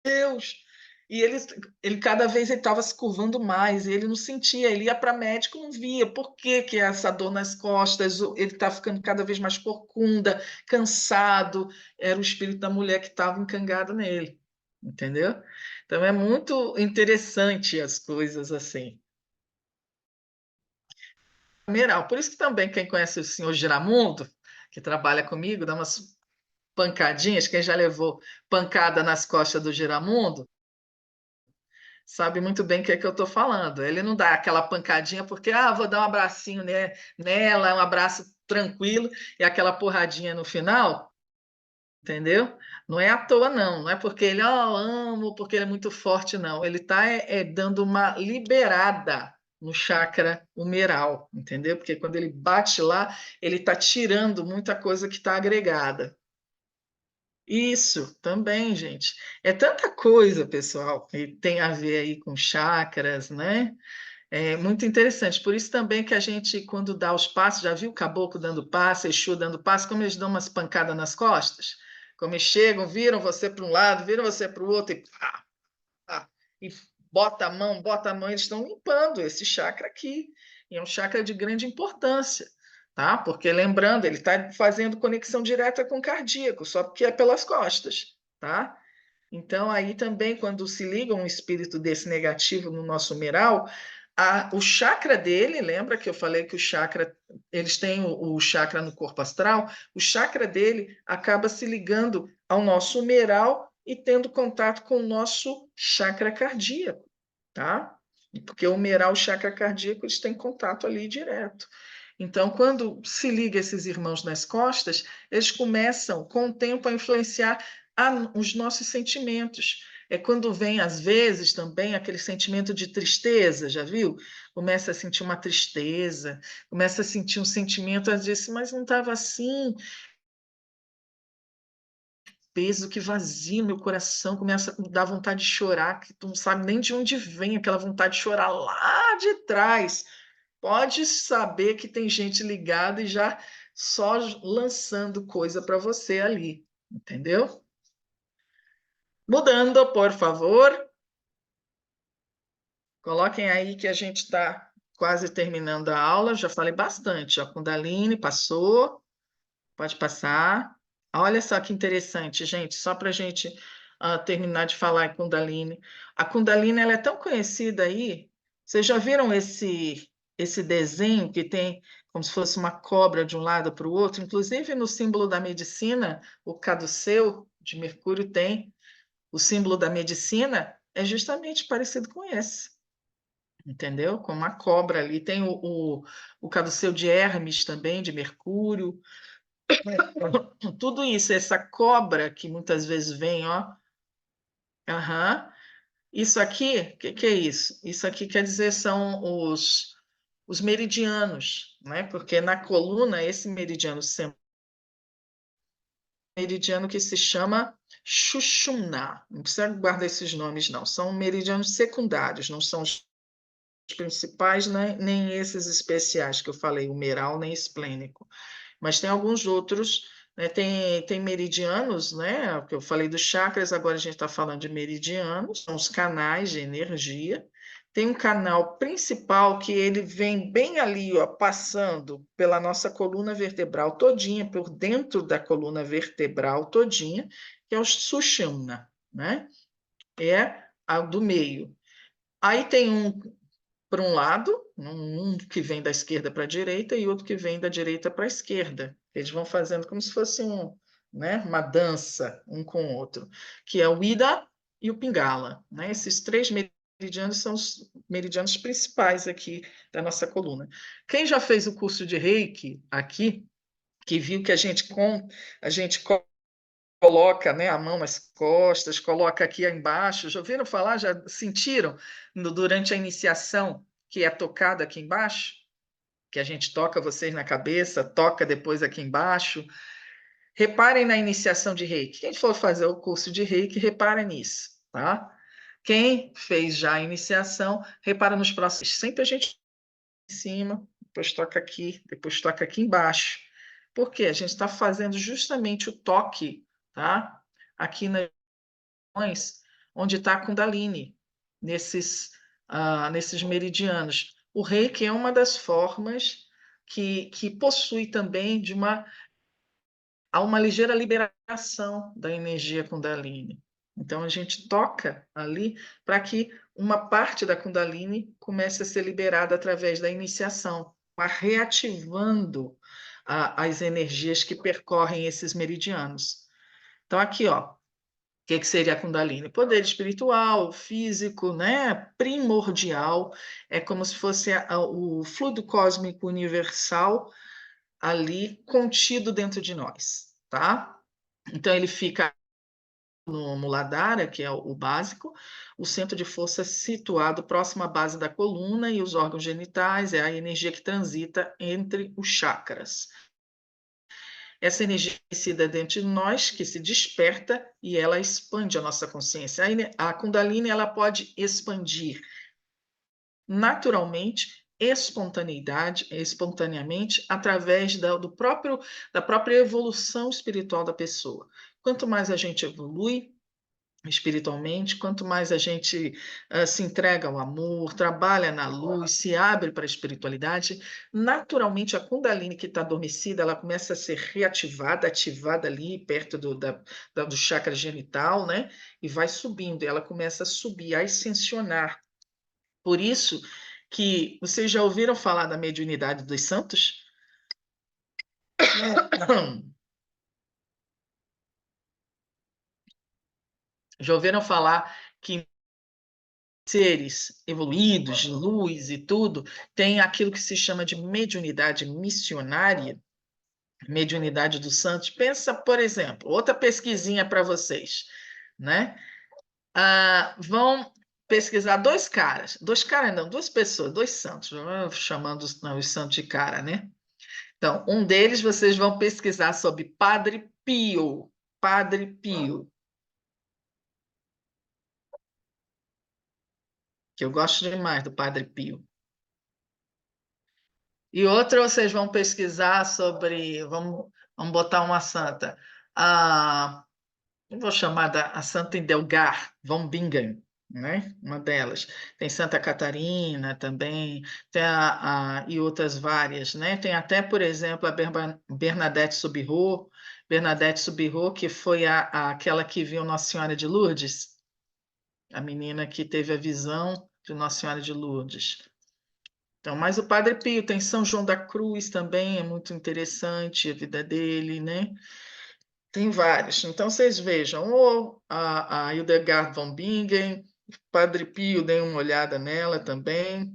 Deus! E ele cada vez ele estava se curvando mais, e ele não sentia, ele ia para médico, não via, por que que é essa dor nas costas, ele está ficando cada vez mais corcunda, cansado, era o espírito da mulher que estava encangado nele, entendeu? Então é muito interessante as coisas assim. Mineral. Por isso que também quem conhece o senhor Giramundo, que trabalha comigo, dá umas pancadinhas, quem já levou pancada nas costas do Giramundo, sabe muito bem o que é que eu estou falando. Ele não dá aquela pancadinha porque, vou dar um abracinho nela, um abraço tranquilo, e aquela porradinha no final, entendeu? Não é à toa, não. Não é porque ele, amo, porque ele é muito forte, não. Ele está dando uma liberada no chakra humeral, entendeu? Porque quando ele bate lá, ele está tirando muita coisa que está agregada. Isso, também, gente. É tanta coisa, pessoal, que tem a ver aí com chakras, né? É muito interessante. Por isso também que a gente, quando dá os passos, já viu o caboclo dando passo, Exu dando passo, como eles dão umas pancadas nas costas? Como eles chegam, viram você para um lado, viram você para o outro e pá, pá, e bota a mão, eles estão limpando esse chakra aqui. E é um chakra de grande importância, tá? Porque lembrando, ele está fazendo conexão direta com o cardíaco, só porque é pelas costas, tá? Então, aí também, quando se liga um espírito desse negativo no nosso humeral, o chakra dele, lembra que eu falei que o chakra, eles têm o chakra no corpo astral, o chakra dele acaba se ligando ao nosso humeral e tendo contato com o nosso chakra cardíaco, tá? Porque o humeral e o chakra cardíaco, eles têm contato ali direto. Então, quando se liga esses irmãos nas costas, eles começam, com o tempo, a influenciar os nossos sentimentos. É quando vem, às vezes, também aquele sentimento de tristeza, já viu? Começa a sentir uma tristeza, começa a sentir um sentimento, às vezes, mas não estava assim, peso, que vazio meu coração, começa a dar vontade de chorar, que tu não sabe nem de onde vem aquela vontade de chorar lá de trás. Pode saber que tem gente ligada e já só lançando coisa para você ali, entendeu? Mudando, por favor, coloquem aí que a gente está quase terminando a aula. Já falei bastante. A Kundalini passou, pode passar. Olha só que interessante, gente. Só para a gente terminar de falar em Kundalini. A Kundalini ela é tão conhecida aí. Vocês já viram esse desenho que tem como se fosse uma cobra de um lado para o outro? Inclusive no símbolo da medicina, o caduceu de Mercúrio tem. O símbolo da medicina é justamente parecido com esse, entendeu? Com uma cobra ali. Tem o caduceu de Hermes também, de Mercúrio. Tudo isso, essa cobra que muitas vezes vem, ó. Aham. Isso aqui, o que é isso? Isso aqui quer dizer são os meridianos, né? Porque na coluna, esse meridiano meridiano que se chama Chuchumná. Não precisa guardar esses nomes, não. São meridianos secundários, não são os principais, né? Nem esses especiais que eu falei, o meral nem esplênico. Mas tem alguns outros, né? Tem meridianos, né? Que eu falei dos chakras, agora a gente está falando de meridianos, são os canais de energia. Tem um canal principal que ele vem bem ali, ó, passando pela nossa coluna vertebral todinha, por dentro da coluna vertebral todinha, que é o Sushumna, né? É do meio. Aí tem um para um lado, um que vem da esquerda para a direita e outro que vem da direita para a esquerda. Eles vão fazendo como se fosse né, uma dança um com o outro, que é o Ida e o Pingala. Né? Esses 3 meridianos são os meridianos principais aqui da nossa coluna. Quem já fez o curso de Reiki aqui, que viu que a gente coloca, né, a mão nas costas, coloca aqui embaixo. Já ouviram falar? Já sentiram durante a iniciação que é tocado aqui embaixo? Que a gente toca vocês na cabeça, toca depois aqui embaixo. Reparem na iniciação de Reiki. Quem for fazer o curso de Reiki, repara nisso, tá? Quem fez já a iniciação, repara nos próximos. Sempre a gente em cima, depois toca aqui embaixo. Por quê? A gente está fazendo justamente o toque, tá? Aqui nas regiões onde está a Kundalini, nesses meridianos. O Reiki é uma das formas que possui também há uma ligeira liberação da energia Kundalini. Então, a gente toca ali para que uma parte da Kundalini comece a ser liberada através da iniciação, reativando as energias que percorrem esses meridianos. Então, aqui, ó, o que seria a Kundalini? Poder espiritual, físico, né? Primordial, é como se fosse o fluido cósmico universal ali contido dentro de nós, tá? Então, ele fica no Muladhara, que é o básico, o centro de força situado próximo à base da coluna e os órgãos genitais, é a energia que transita entre os chakras. Essa energia conhecida dentro de nós, que se desperta e ela expande a nossa consciência. A Kundalini ela pode expandir naturalmente, espontaneamente, através da própria evolução espiritual da pessoa. Quanto mais a gente evolui espiritualmente, quanto mais a gente se entrega ao amor, trabalha na luz, se abre para a espiritualidade, naturalmente a Kundalini que está adormecida, ela começa a ser reativada, ativada ali perto do chakra genital, né? E vai subindo, ela começa a subir, a ascensionar. Por isso que vocês já ouviram falar da mediunidade dos santos? Já ouviram falar que seres evoluídos, de luz e tudo, tem aquilo que se chama de mediunidade missionária, mediunidade dos santos? Pensa, por exemplo, outra pesquisinha para vocês, né? Vão pesquisar dois caras não, duas pessoas, dois santos, chamando os santos de cara, né? Então, um deles vocês vão pesquisar sobre Padre Pio. Padre Pio, que eu gosto demais do Padre Pio. E outro vocês vão pesquisar sobre, vamos botar uma santa, eu vou chamar a Santa Idelgar von Bingen, né? Uma delas. Tem Santa Catarina também, tem e outras várias, né? Tem até, por exemplo, a Bernadette Soubirous, que foi aquela que viu Nossa Senhora de Lourdes, a menina que teve a visão de Nossa Senhora de Lourdes. Então, mas o Padre Pio tem São João da Cruz também, é muito interessante a vida dele, né? Tem vários. Então, vocês vejam, ou a Hildegard von Bingen, Padre Pio, deem uma olhada nela também,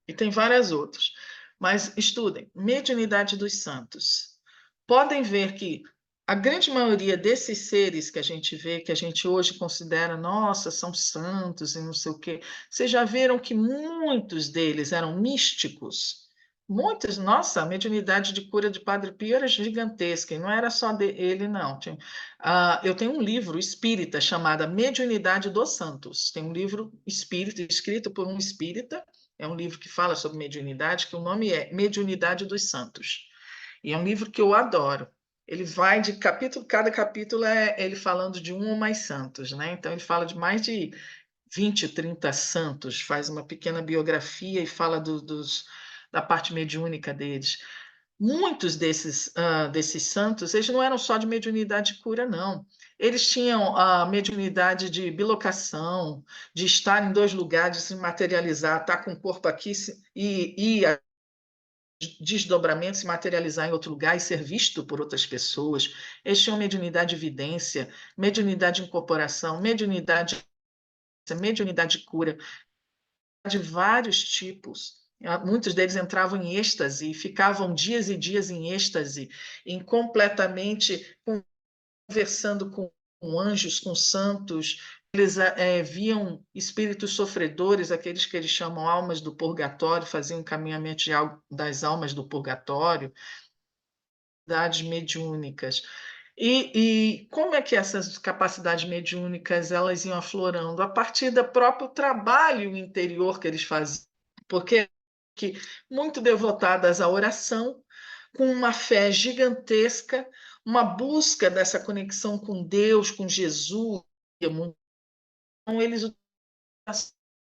e tem várias outras. Mas estudem, Mediunidade dos Santos. Podem ver que a grande maioria desses seres que a gente vê, que a gente hoje considera, nossa, são santos e não sei o quê, vocês já viram que muitos deles eram místicos? Muitos, nossa, a mediunidade de cura de Padre Pio era gigantesca, e não era só dele, não. Eu tenho um livro espírita chamado Mediunidade dos Santos. Tem um livro espírita, escrito por um espírita, é um livro que fala sobre mediunidade, que o nome é Mediunidade dos Santos. E é um livro que eu adoro. Ele vai de capítulo, cada capítulo é ele falando de um ou mais santos, né? Então ele fala de mais de 20, 30 santos, faz uma pequena biografia e fala da parte mediúnica deles. muitos desses santos, eles não eram só de mediunidade e cura, não. Eles tinham a mediunidade de bilocação, de estar em dois lugares, se materializar, estar com o corpo aqui e desdobramento, se materializar em outro lugar e ser visto por outras pessoas. Eles tinham mediunidade de vidência, mediunidade de incorporação, mediunidade de cura, de vários tipos. Muitos deles entravam em êxtase e ficavam dias e dias em êxtase, completamente conversando com anjos, com santos. Eles viam espíritos sofredores, aqueles que eles chamam almas do purgatório, faziam encaminhamento das almas do purgatório, capacidades mediúnicas. E como é que essas capacidades mediúnicas elas iam aflorando? A partir do próprio trabalho interior que eles faziam, porque muito devotadas à oração, com uma fé gigantesca, uma busca dessa conexão com Deus, com Jesus. Então, eles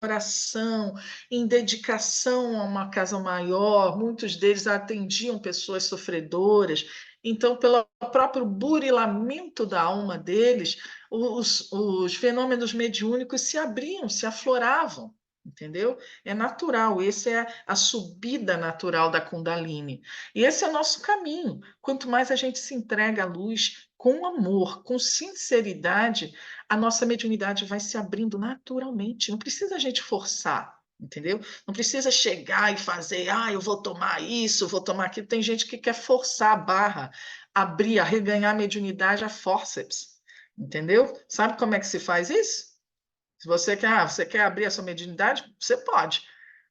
oração, em dedicação a uma causa maior, muitos deles atendiam pessoas sofredoras, então, pelo próprio burilamento da alma deles, os fenômenos mediúnicos se abriam, se afloravam, entendeu? É natural, essa é a subida natural da Kundalini. E esse é o nosso caminho. Quanto mais a gente se entrega à luz com amor, com sinceridade, a nossa mediunidade vai se abrindo naturalmente. Não precisa a gente forçar, entendeu? Não precisa chegar e fazer, eu vou tomar isso, vou tomar aquilo. Tem gente que quer forçar a barra, abrir, a reganhar a mediunidade a fórceps, entendeu? Sabe como é que se faz isso? Se você quer abrir a sua mediunidade, você pode.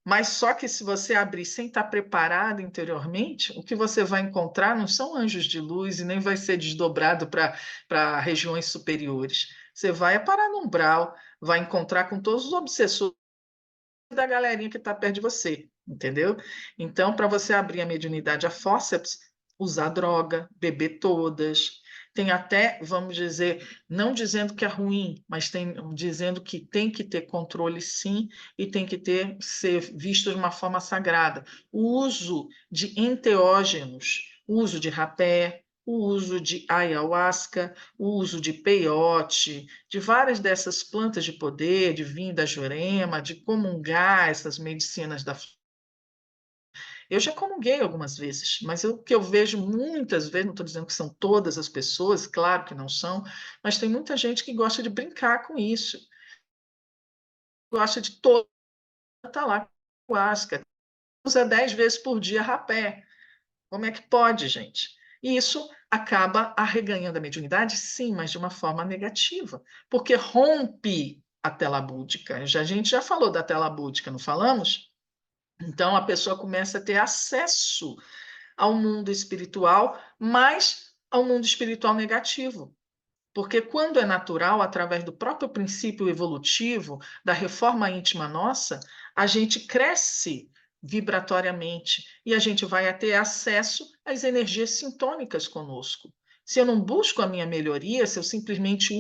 Mas só que se você abrir sem estar preparado interiormente, o que você vai encontrar não são anjos de luz e nem vai ser desdobrado para regiões superiores. Você vai parar no umbral, vai encontrar com todos os obsessores da galerinha que está perto de você, entendeu? Então, para você abrir a mediunidade a fórceps, usar droga, beber todas. Tem até, vamos dizer, não dizendo que é ruim, mas dizendo que tem que ter controle sim e tem que ser visto de uma forma sagrada. O uso de enteógenos, o uso de rapé, o uso de ayahuasca, o uso de peiote, de várias dessas plantas de poder, de vinho da Jurema, de comungar essas medicinas da. Eu já comunguei algumas vezes, mas o que eu vejo muitas vezes, não estou dizendo que são todas as pessoas, claro que não são, mas tem muita gente que gosta de brincar com isso, gosta de toda tá lá com ayahuasca, usa 10 vezes por dia rapé. Como é que pode, gente? E isso acaba arreganhando a mediunidade, sim, mas de uma forma negativa, porque rompe a tela búdica. A gente já falou da tela búdica, não falamos? Então a pessoa começa a ter acesso ao mundo espiritual, mas ao mundo espiritual negativo. Porque quando é natural, através do próprio princípio evolutivo, da reforma íntima nossa, a gente cresce vibratoriamente e a gente vai ter acesso às energias sintônicas conosco. Se eu não busco a minha melhoria, se eu simplesmente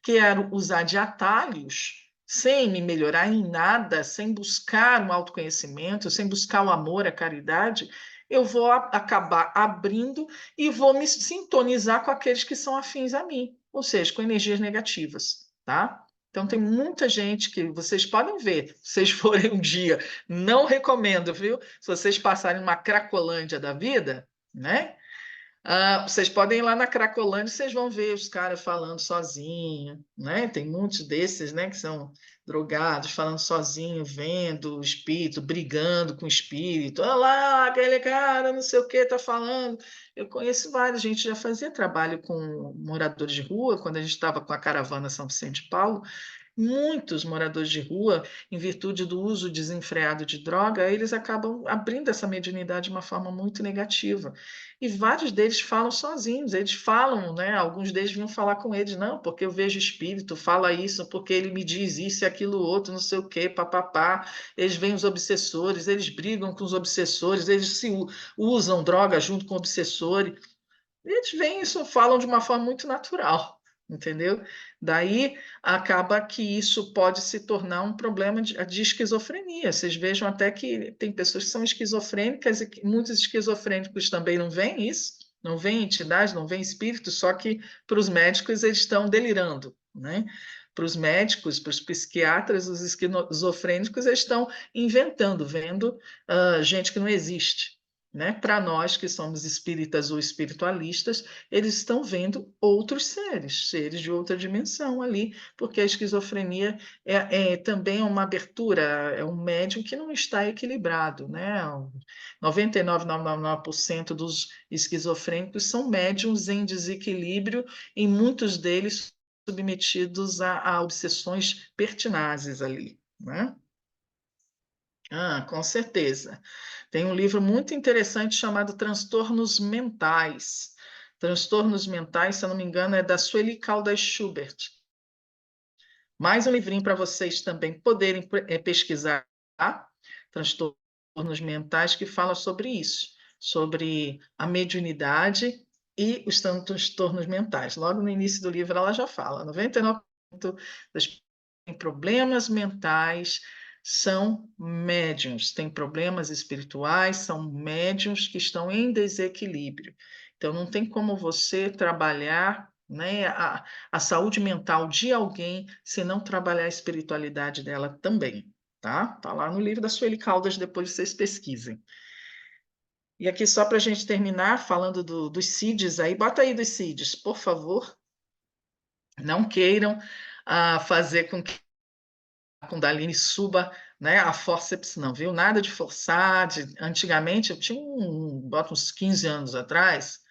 quero usar de atalhos, sem me melhorar em nada, sem buscar um autoconhecimento, sem buscar o amor, a caridade, eu vou acabar abrindo e vou me sintonizar com aqueles que são afins a mim, ou seja, com energias negativas, tá? Então tem muita gente que vocês podem ver, se vocês forem um dia, não recomendo, viu? Se vocês passarem uma Cracolândia da vida, né? Vocês podem ir lá na Cracolândia, vocês vão ver os caras falando sozinho, né? Tem muitos desses, né, que são drogados, falando sozinho, vendo o espírito, brigando com o espírito. Olha lá, aquele cara, não sei o que, está falando. Eu conheço vários, a gente já fazia trabalho com moradores de rua, quando a gente estava com a caravana São Vicente de Paulo. Muitos moradores de rua, em virtude do uso desenfreado de droga, eles acabam abrindo essa mediunidade de uma forma muito negativa. E vários deles falam sozinhos, eles falam, né? Alguns deles vinham falar com eles, não, porque eu vejo espírito, fala isso, porque ele me diz isso e aquilo outro, não sei o quê, papapá. Eles veem os obsessores, eles brigam com os obsessores, eles usam droga junto com o obsessor. Eles veem isso, falam de uma forma muito natural. entendeu? Daí acaba que isso pode se tornar um problema de esquizofrenia. Vocês vejam até que tem pessoas que são esquizofrênicas e que muitos esquizofrênicos também não veem isso, não veem entidade, não veem espírito, só que para os médicos eles estão delirando, né? Para os médicos, para os psiquiatras, os esquizofrênicos eles estão inventando, vendo gente que não existe. Né? Para nós que somos espíritas ou espiritualistas, eles estão vendo outros seres, seres de outra dimensão ali, porque a esquizofrenia também é uma abertura, é um médium que não está equilibrado, né? 99,99% dos esquizofrênicos são médiums em desequilíbrio e muitos deles submetidos a obsessões pertinazes ali, né? Ah, com certeza. Tem um livro muito interessante chamado Transtornos Mentais. Transtornos Mentais, se eu não me engano, é da Sueli Caldas Schubert. Mais um livrinho para vocês também poderem pesquisar, tá? Transtornos mentais, que fala sobre isso, sobre a mediunidade e os transtornos mentais. Logo no início do livro ela já fala, 99% das pessoas que têm problemas mentais são médiuns, têm problemas espirituais, são médiuns que estão em desequilíbrio. Então, não tem como você trabalhar, né, a saúde mental de alguém se não trabalhar a espiritualidade dela também, tá? Tá lá no livro da Sueli Caldas, depois vocês pesquisem. E aqui, só para a gente terminar, falando dos CIDs aí, bota aí dos CIDs, por favor. Não queiram fazer com que a Kundalini suba, né, a forceps, não, viu? Nada de forçar. Antigamente, eu tinha bota uns 15 anos atrás,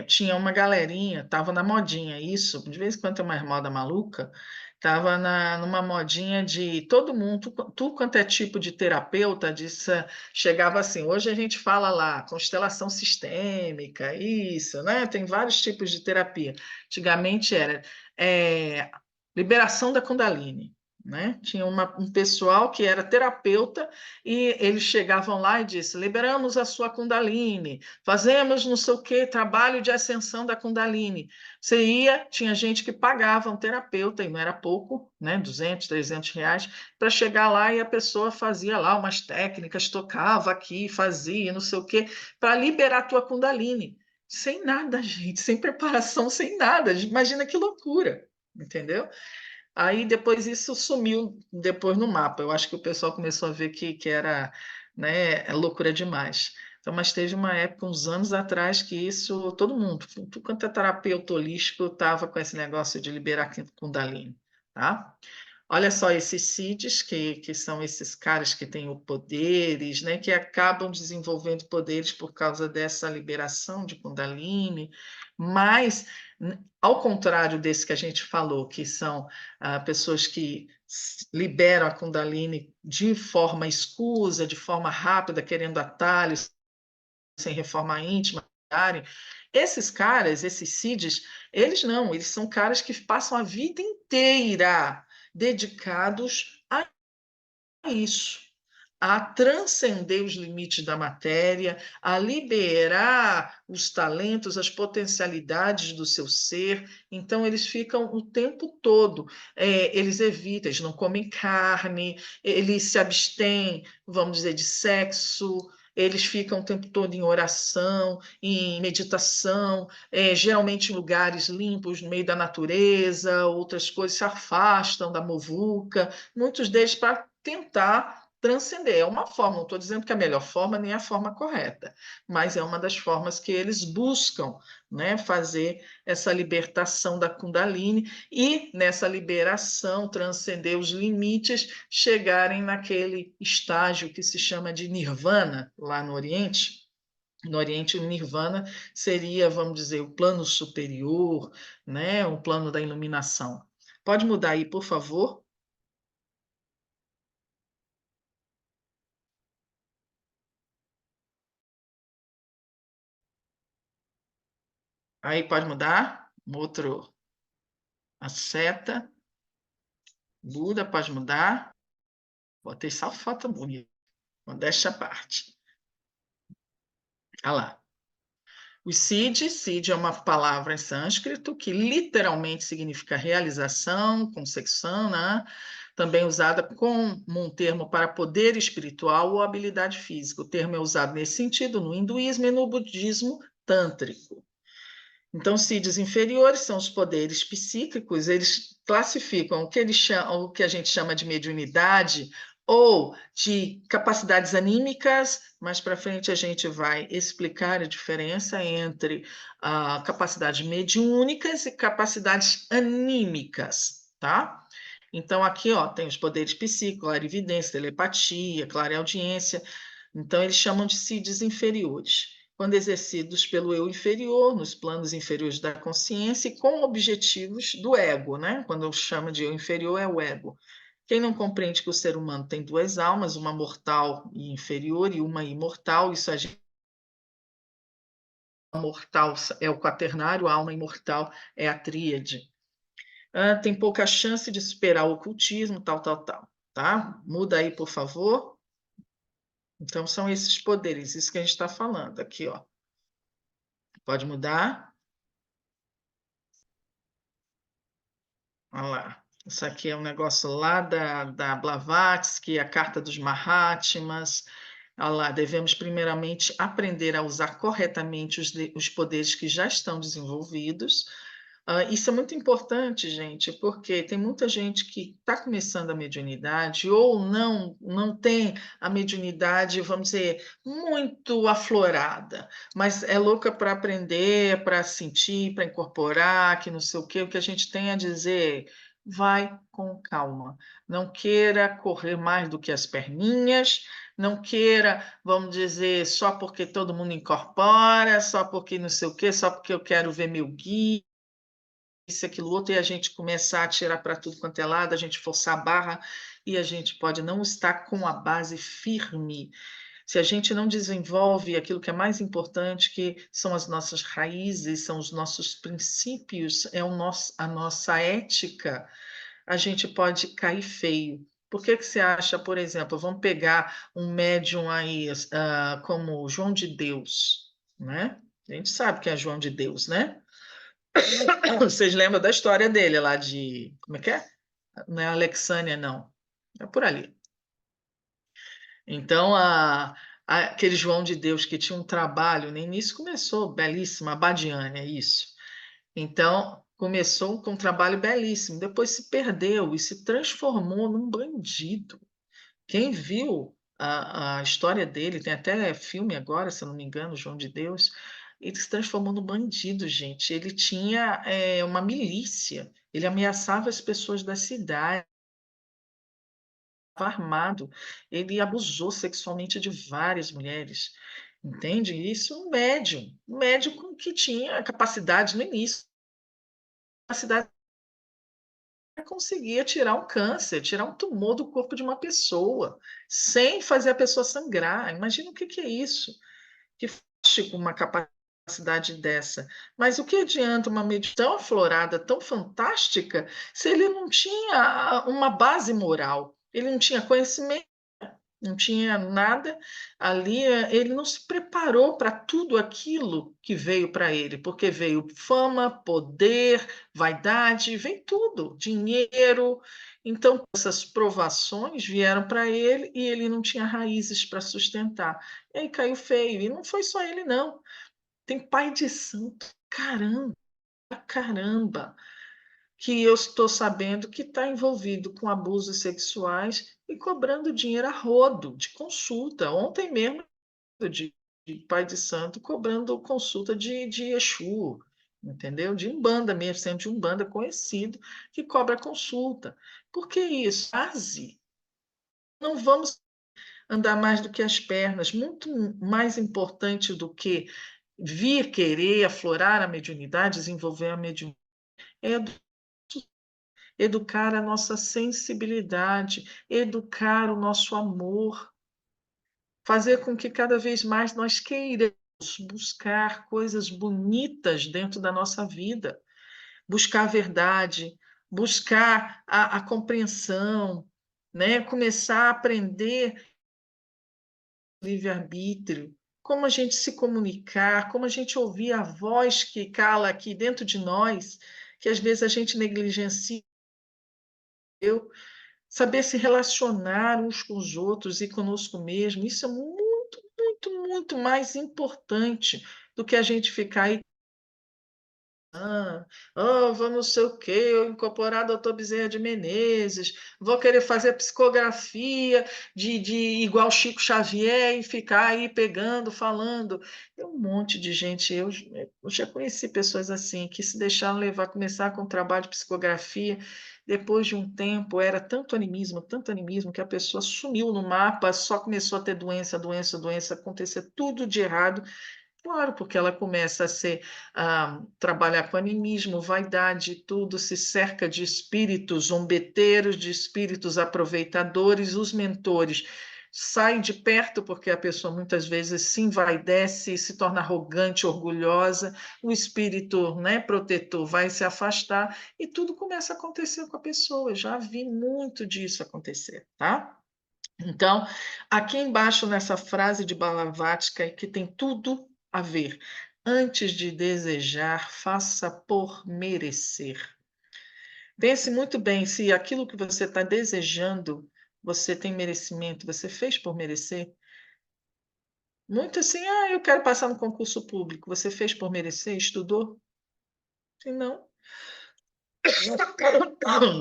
tinha uma galerinha, tava na modinha isso, de vez em quando tem uma moda maluca, tava numa modinha de todo mundo, tudo quanto é tipo de terapeuta, chegava assim, hoje a gente fala lá, constelação sistêmica, isso, né? Tem vários tipos de terapia. Antigamente era liberação da Kundalini. Né? Tinha um pessoal que era terapeuta e eles chegavam lá e disseram: liberamos a sua Kundalini, fazemos não sei o que, trabalho de ascensão da Kundalini. Você ia, tinha gente que pagava um terapeuta, e não era pouco, né? 200, 300 reais, para chegar lá e a pessoa fazia lá umas técnicas, tocava aqui, fazia não sei o que, para liberar a tua Kundalini. Sem nada, gente, sem preparação, sem nada. Imagina que loucura, entendeu? Aí depois isso sumiu depois no mapa. Eu acho que o pessoal começou a ver que era, né, loucura demais. Então, mas teve uma época, uns anos atrás, que isso, todo mundo, tudo quanto é terapeuta holístico, estava com esse negócio de liberar Kundalini, tá? Olha só esses CIDs, que são esses caras que têm poderes, né, que acabam desenvolvendo poderes por causa dessa liberação de Kundalini, mas, ao contrário desse que a gente falou, que são pessoas que liberam a Kundalini de forma escusa, de forma rápida, querendo atalhos, sem reforma íntima, esses caras, esses CIDs, eles não, eles são caras que passam a vida inteira dedicados a isso, a transcender os limites da matéria, a liberar os talentos, as potencialidades do seu ser. Então, eles ficam o tempo todo, eles evitam, eles não comem carne, eles se abstêm, vamos dizer, de sexo. Eles ficam o tempo todo em oração, em meditação, geralmente em lugares limpos, no meio da natureza, outras coisas se afastam da muvuca, muitos deles para tentar transcender. É uma forma, não estou dizendo que é a melhor forma nem a forma correta, mas é uma das formas que eles buscam, né, fazer essa libertação da Kundalini e, nessa liberação, transcender os limites, chegarem naquele estágio que se chama de Nirvana, lá no Oriente. No Oriente, o Nirvana seria, vamos dizer, o plano superior, né, o plano da iluminação. Pode mudar aí, por favor? Aí pode mudar. Outro, a seta. Buda pode mudar. Botei só foto bonita. Modéstia à parte. Olha lá. Os Siddhi é uma palavra em sânscrito que literalmente significa realização, consecução, né? Também usada como um termo para poder espiritual ou habilidade física. O termo é usado nesse sentido no hinduísmo e no budismo tântrico. Então, Siddhis inferiores são os poderes psíquicos, eles classificam o que a gente chama de mediunidade ou de capacidades anímicas. Mais para frente a gente vai explicar a diferença entre capacidades mediúnicas e capacidades anímicas, tá? Então, aqui ó, tem os poderes psíquicos, clarividência, telepatia, clareaudiência. Então, eles chamam de Siddhis inferiores quando exercidos pelo eu inferior, nos planos inferiores da consciência e com objetivos do ego, né? Quando eu chamo de eu inferior, é o ego. Quem não compreende que o ser humano tem duas almas, uma mortal e inferior e uma imortal, isso a gente... A mortal é o quaternário, a alma imortal é a tríade. Tem pouca chance de superar o ocultismo, tal, tá? Muda aí, por favor. Então, são esses poderes, isso que a gente está falando aqui, ó. Pode mudar. Olha lá. Isso aqui é um negócio lá da Blavatsky, a Carta dos Mahatmas. Olha lá, devemos primeiramente aprender a usar corretamente os poderes que já estão desenvolvidos. Isso é muito importante, gente, porque tem muita gente que está começando a mediunidade ou não tem a mediunidade, vamos dizer, muito aflorada, mas é louca para aprender, para sentir, para incorporar, que não sei o que a gente tem a dizer, vai com calma. Não queira correr mais do que as perninhas, não queira, vamos dizer, só porque todo mundo incorpora, só porque não sei o quê, só porque eu quero ver meu guia, isso, aquilo, outro, e a gente começar a tirar para tudo quanto é lado, a gente forçar a barra, e a gente pode não estar com a base firme. Se a gente não desenvolve aquilo que é mais importante, que são as nossas raízes, são os nossos princípios, a nossa ética, a gente pode cair feio. Por que você acha, por exemplo, vamos pegar um médium aí, como João de Deus, né? A gente sabe que é João de Deus, né? Vocês lembram da história dele lá de... Como é que é? Não é Alexânia, não. É por ali. Então, aquele João de Deus que tinha um trabalho, no início começou belíssimo, Abadiânia, isso. Então, começou com um trabalho belíssimo, depois se perdeu e se transformou num bandido. Quem viu a história dele, tem até filme agora, se eu não me engano, João de Deus, ele se transformou num bandido, gente. Ele tinha uma milícia, ele ameaçava as pessoas da cidade, estava armado, ele abusou sexualmente de várias mulheres, entende? Isso um médium que tinha capacidade no início, capacidade conseguia tirar um câncer, tirar um tumor do corpo de uma pessoa, sem fazer a pessoa sangrar. Imagina o que é isso. Que faz com uma capacidade dessa. Mas o que adianta uma medicina tão aflorada, tão fantástica, se ele não tinha uma base moral, ele não tinha conhecimento, não tinha nada ali, ele não se preparou para tudo aquilo que veio para ele, porque veio fama, poder, vaidade, veio tudo, dinheiro. Então, essas provações vieram para ele e ele não tinha raízes para sustentar. E aí caiu feio. E não foi só ele, não. Tem pai de santo, caramba, caramba, que eu estou sabendo que está envolvido com abusos sexuais e cobrando dinheiro a rodo de consulta. Ontem mesmo, de pai de santo cobrando consulta de Exu, entendeu? De Umbanda mesmo, sendo de Umbanda conhecido, que cobra consulta. Por que isso? Base. Não vamos andar mais do que as pernas. Muito mais importante do que vir querer aflorar a mediunidade, desenvolver a mediunidade, é educar a nossa sensibilidade, educar o nosso amor, fazer com que cada vez mais nós queiramos buscar coisas bonitas dentro da nossa vida, buscar a verdade, buscar a compreensão, né? Começar a aprender livre-arbítrio, como a gente se comunicar, como a gente ouvir a voz que cala aqui dentro de nós, que às vezes a gente negligencia, saber se relacionar uns com os outros e conosco mesmo, isso é muito, muito, muito mais importante do que a gente ficar aí vou não sei o quê, eu incorporar doutor Bezerra de Menezes, vou querer fazer psicografia de igual Chico Xavier e ficar aí pegando, falando. Tem um monte de gente, eu já conheci pessoas assim, que se deixaram levar, começar com o trabalho de psicografia, depois de um tempo, era tanto animismo, que a pessoa sumiu no mapa, só começou a ter doença, doença, doença, acontecer tudo de errado. Claro, porque ela começa a trabalhar com animismo, vaidade, tudo, se cerca de espíritos zombeteiros, de espíritos aproveitadores, os mentores saem de perto porque a pessoa muitas vezes se envaidece, se torna arrogante, orgulhosa, o espírito, né, protetor vai se afastar e tudo começa a acontecer com a pessoa. Já vi muito disso acontecer, tá? Então, aqui embaixo nessa frase de Blavatsky, que tem tudo a ver. Antes de desejar, faça por merecer. Pense muito bem se aquilo que você está desejando, você tem merecimento, você fez por merecer. Muito assim, eu quero passar no concurso público. Você fez por merecer? Estudou? Se não.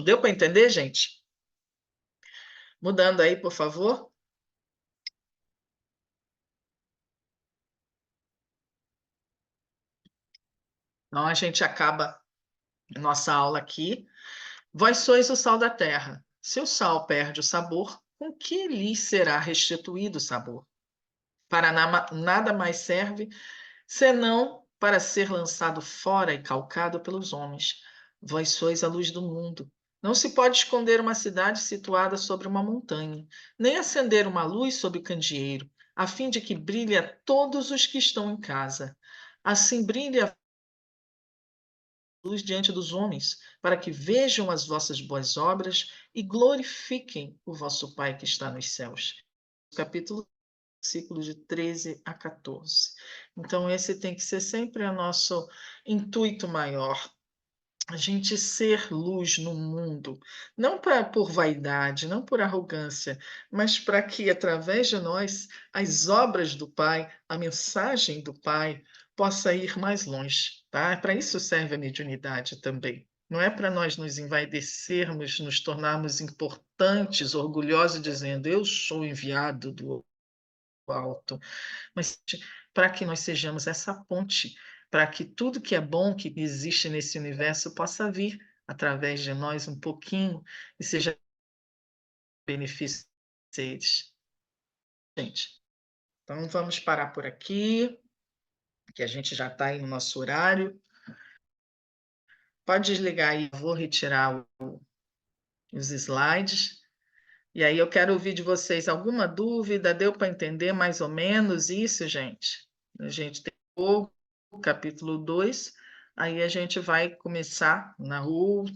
Deu para entender, gente? Mudando aí, por favor. Então, a gente acaba nossa aula aqui. Vós sois o sal da terra. Se o sal perde o sabor, com que lhe será restituído o sabor? Para nada mais serve, senão para ser lançado fora e calcado pelos homens. Vós sois a luz do mundo. Não se pode esconder uma cidade situada sobre uma montanha, nem acender uma luz sob candeeiro, a fim de que brilhe a todos os que estão em casa. Assim brilhe a luz diante dos homens, para que vejam as vossas boas obras e glorifiquem o vosso Pai que está nos céus. Capítulo, versículos de 13 a 14. Então, esse tem que ser sempre o nosso intuito maior. A gente ser luz no mundo, não por vaidade, não por arrogância, mas para que, através de nós, as obras do Pai, a mensagem do Pai, possa ir mais longe. Tá? Para isso serve a mediunidade também. Não é para nós nos envaidecermos, nos tornarmos importantes, orgulhosos, dizendo eu sou enviado do alto, mas para que nós sejamos essa ponte, para que tudo que é bom que existe nesse universo possa vir através de nós um pouquinho e seja benefício deles. Gente, então vamos parar por aqui, que a gente já está aí no nosso horário. Pode desligar aí, eu vou retirar os slides. E aí eu quero ouvir de vocês alguma dúvida, deu para entender mais ou menos isso, gente? A gente tem o capítulo 2, aí a gente vai começar na outra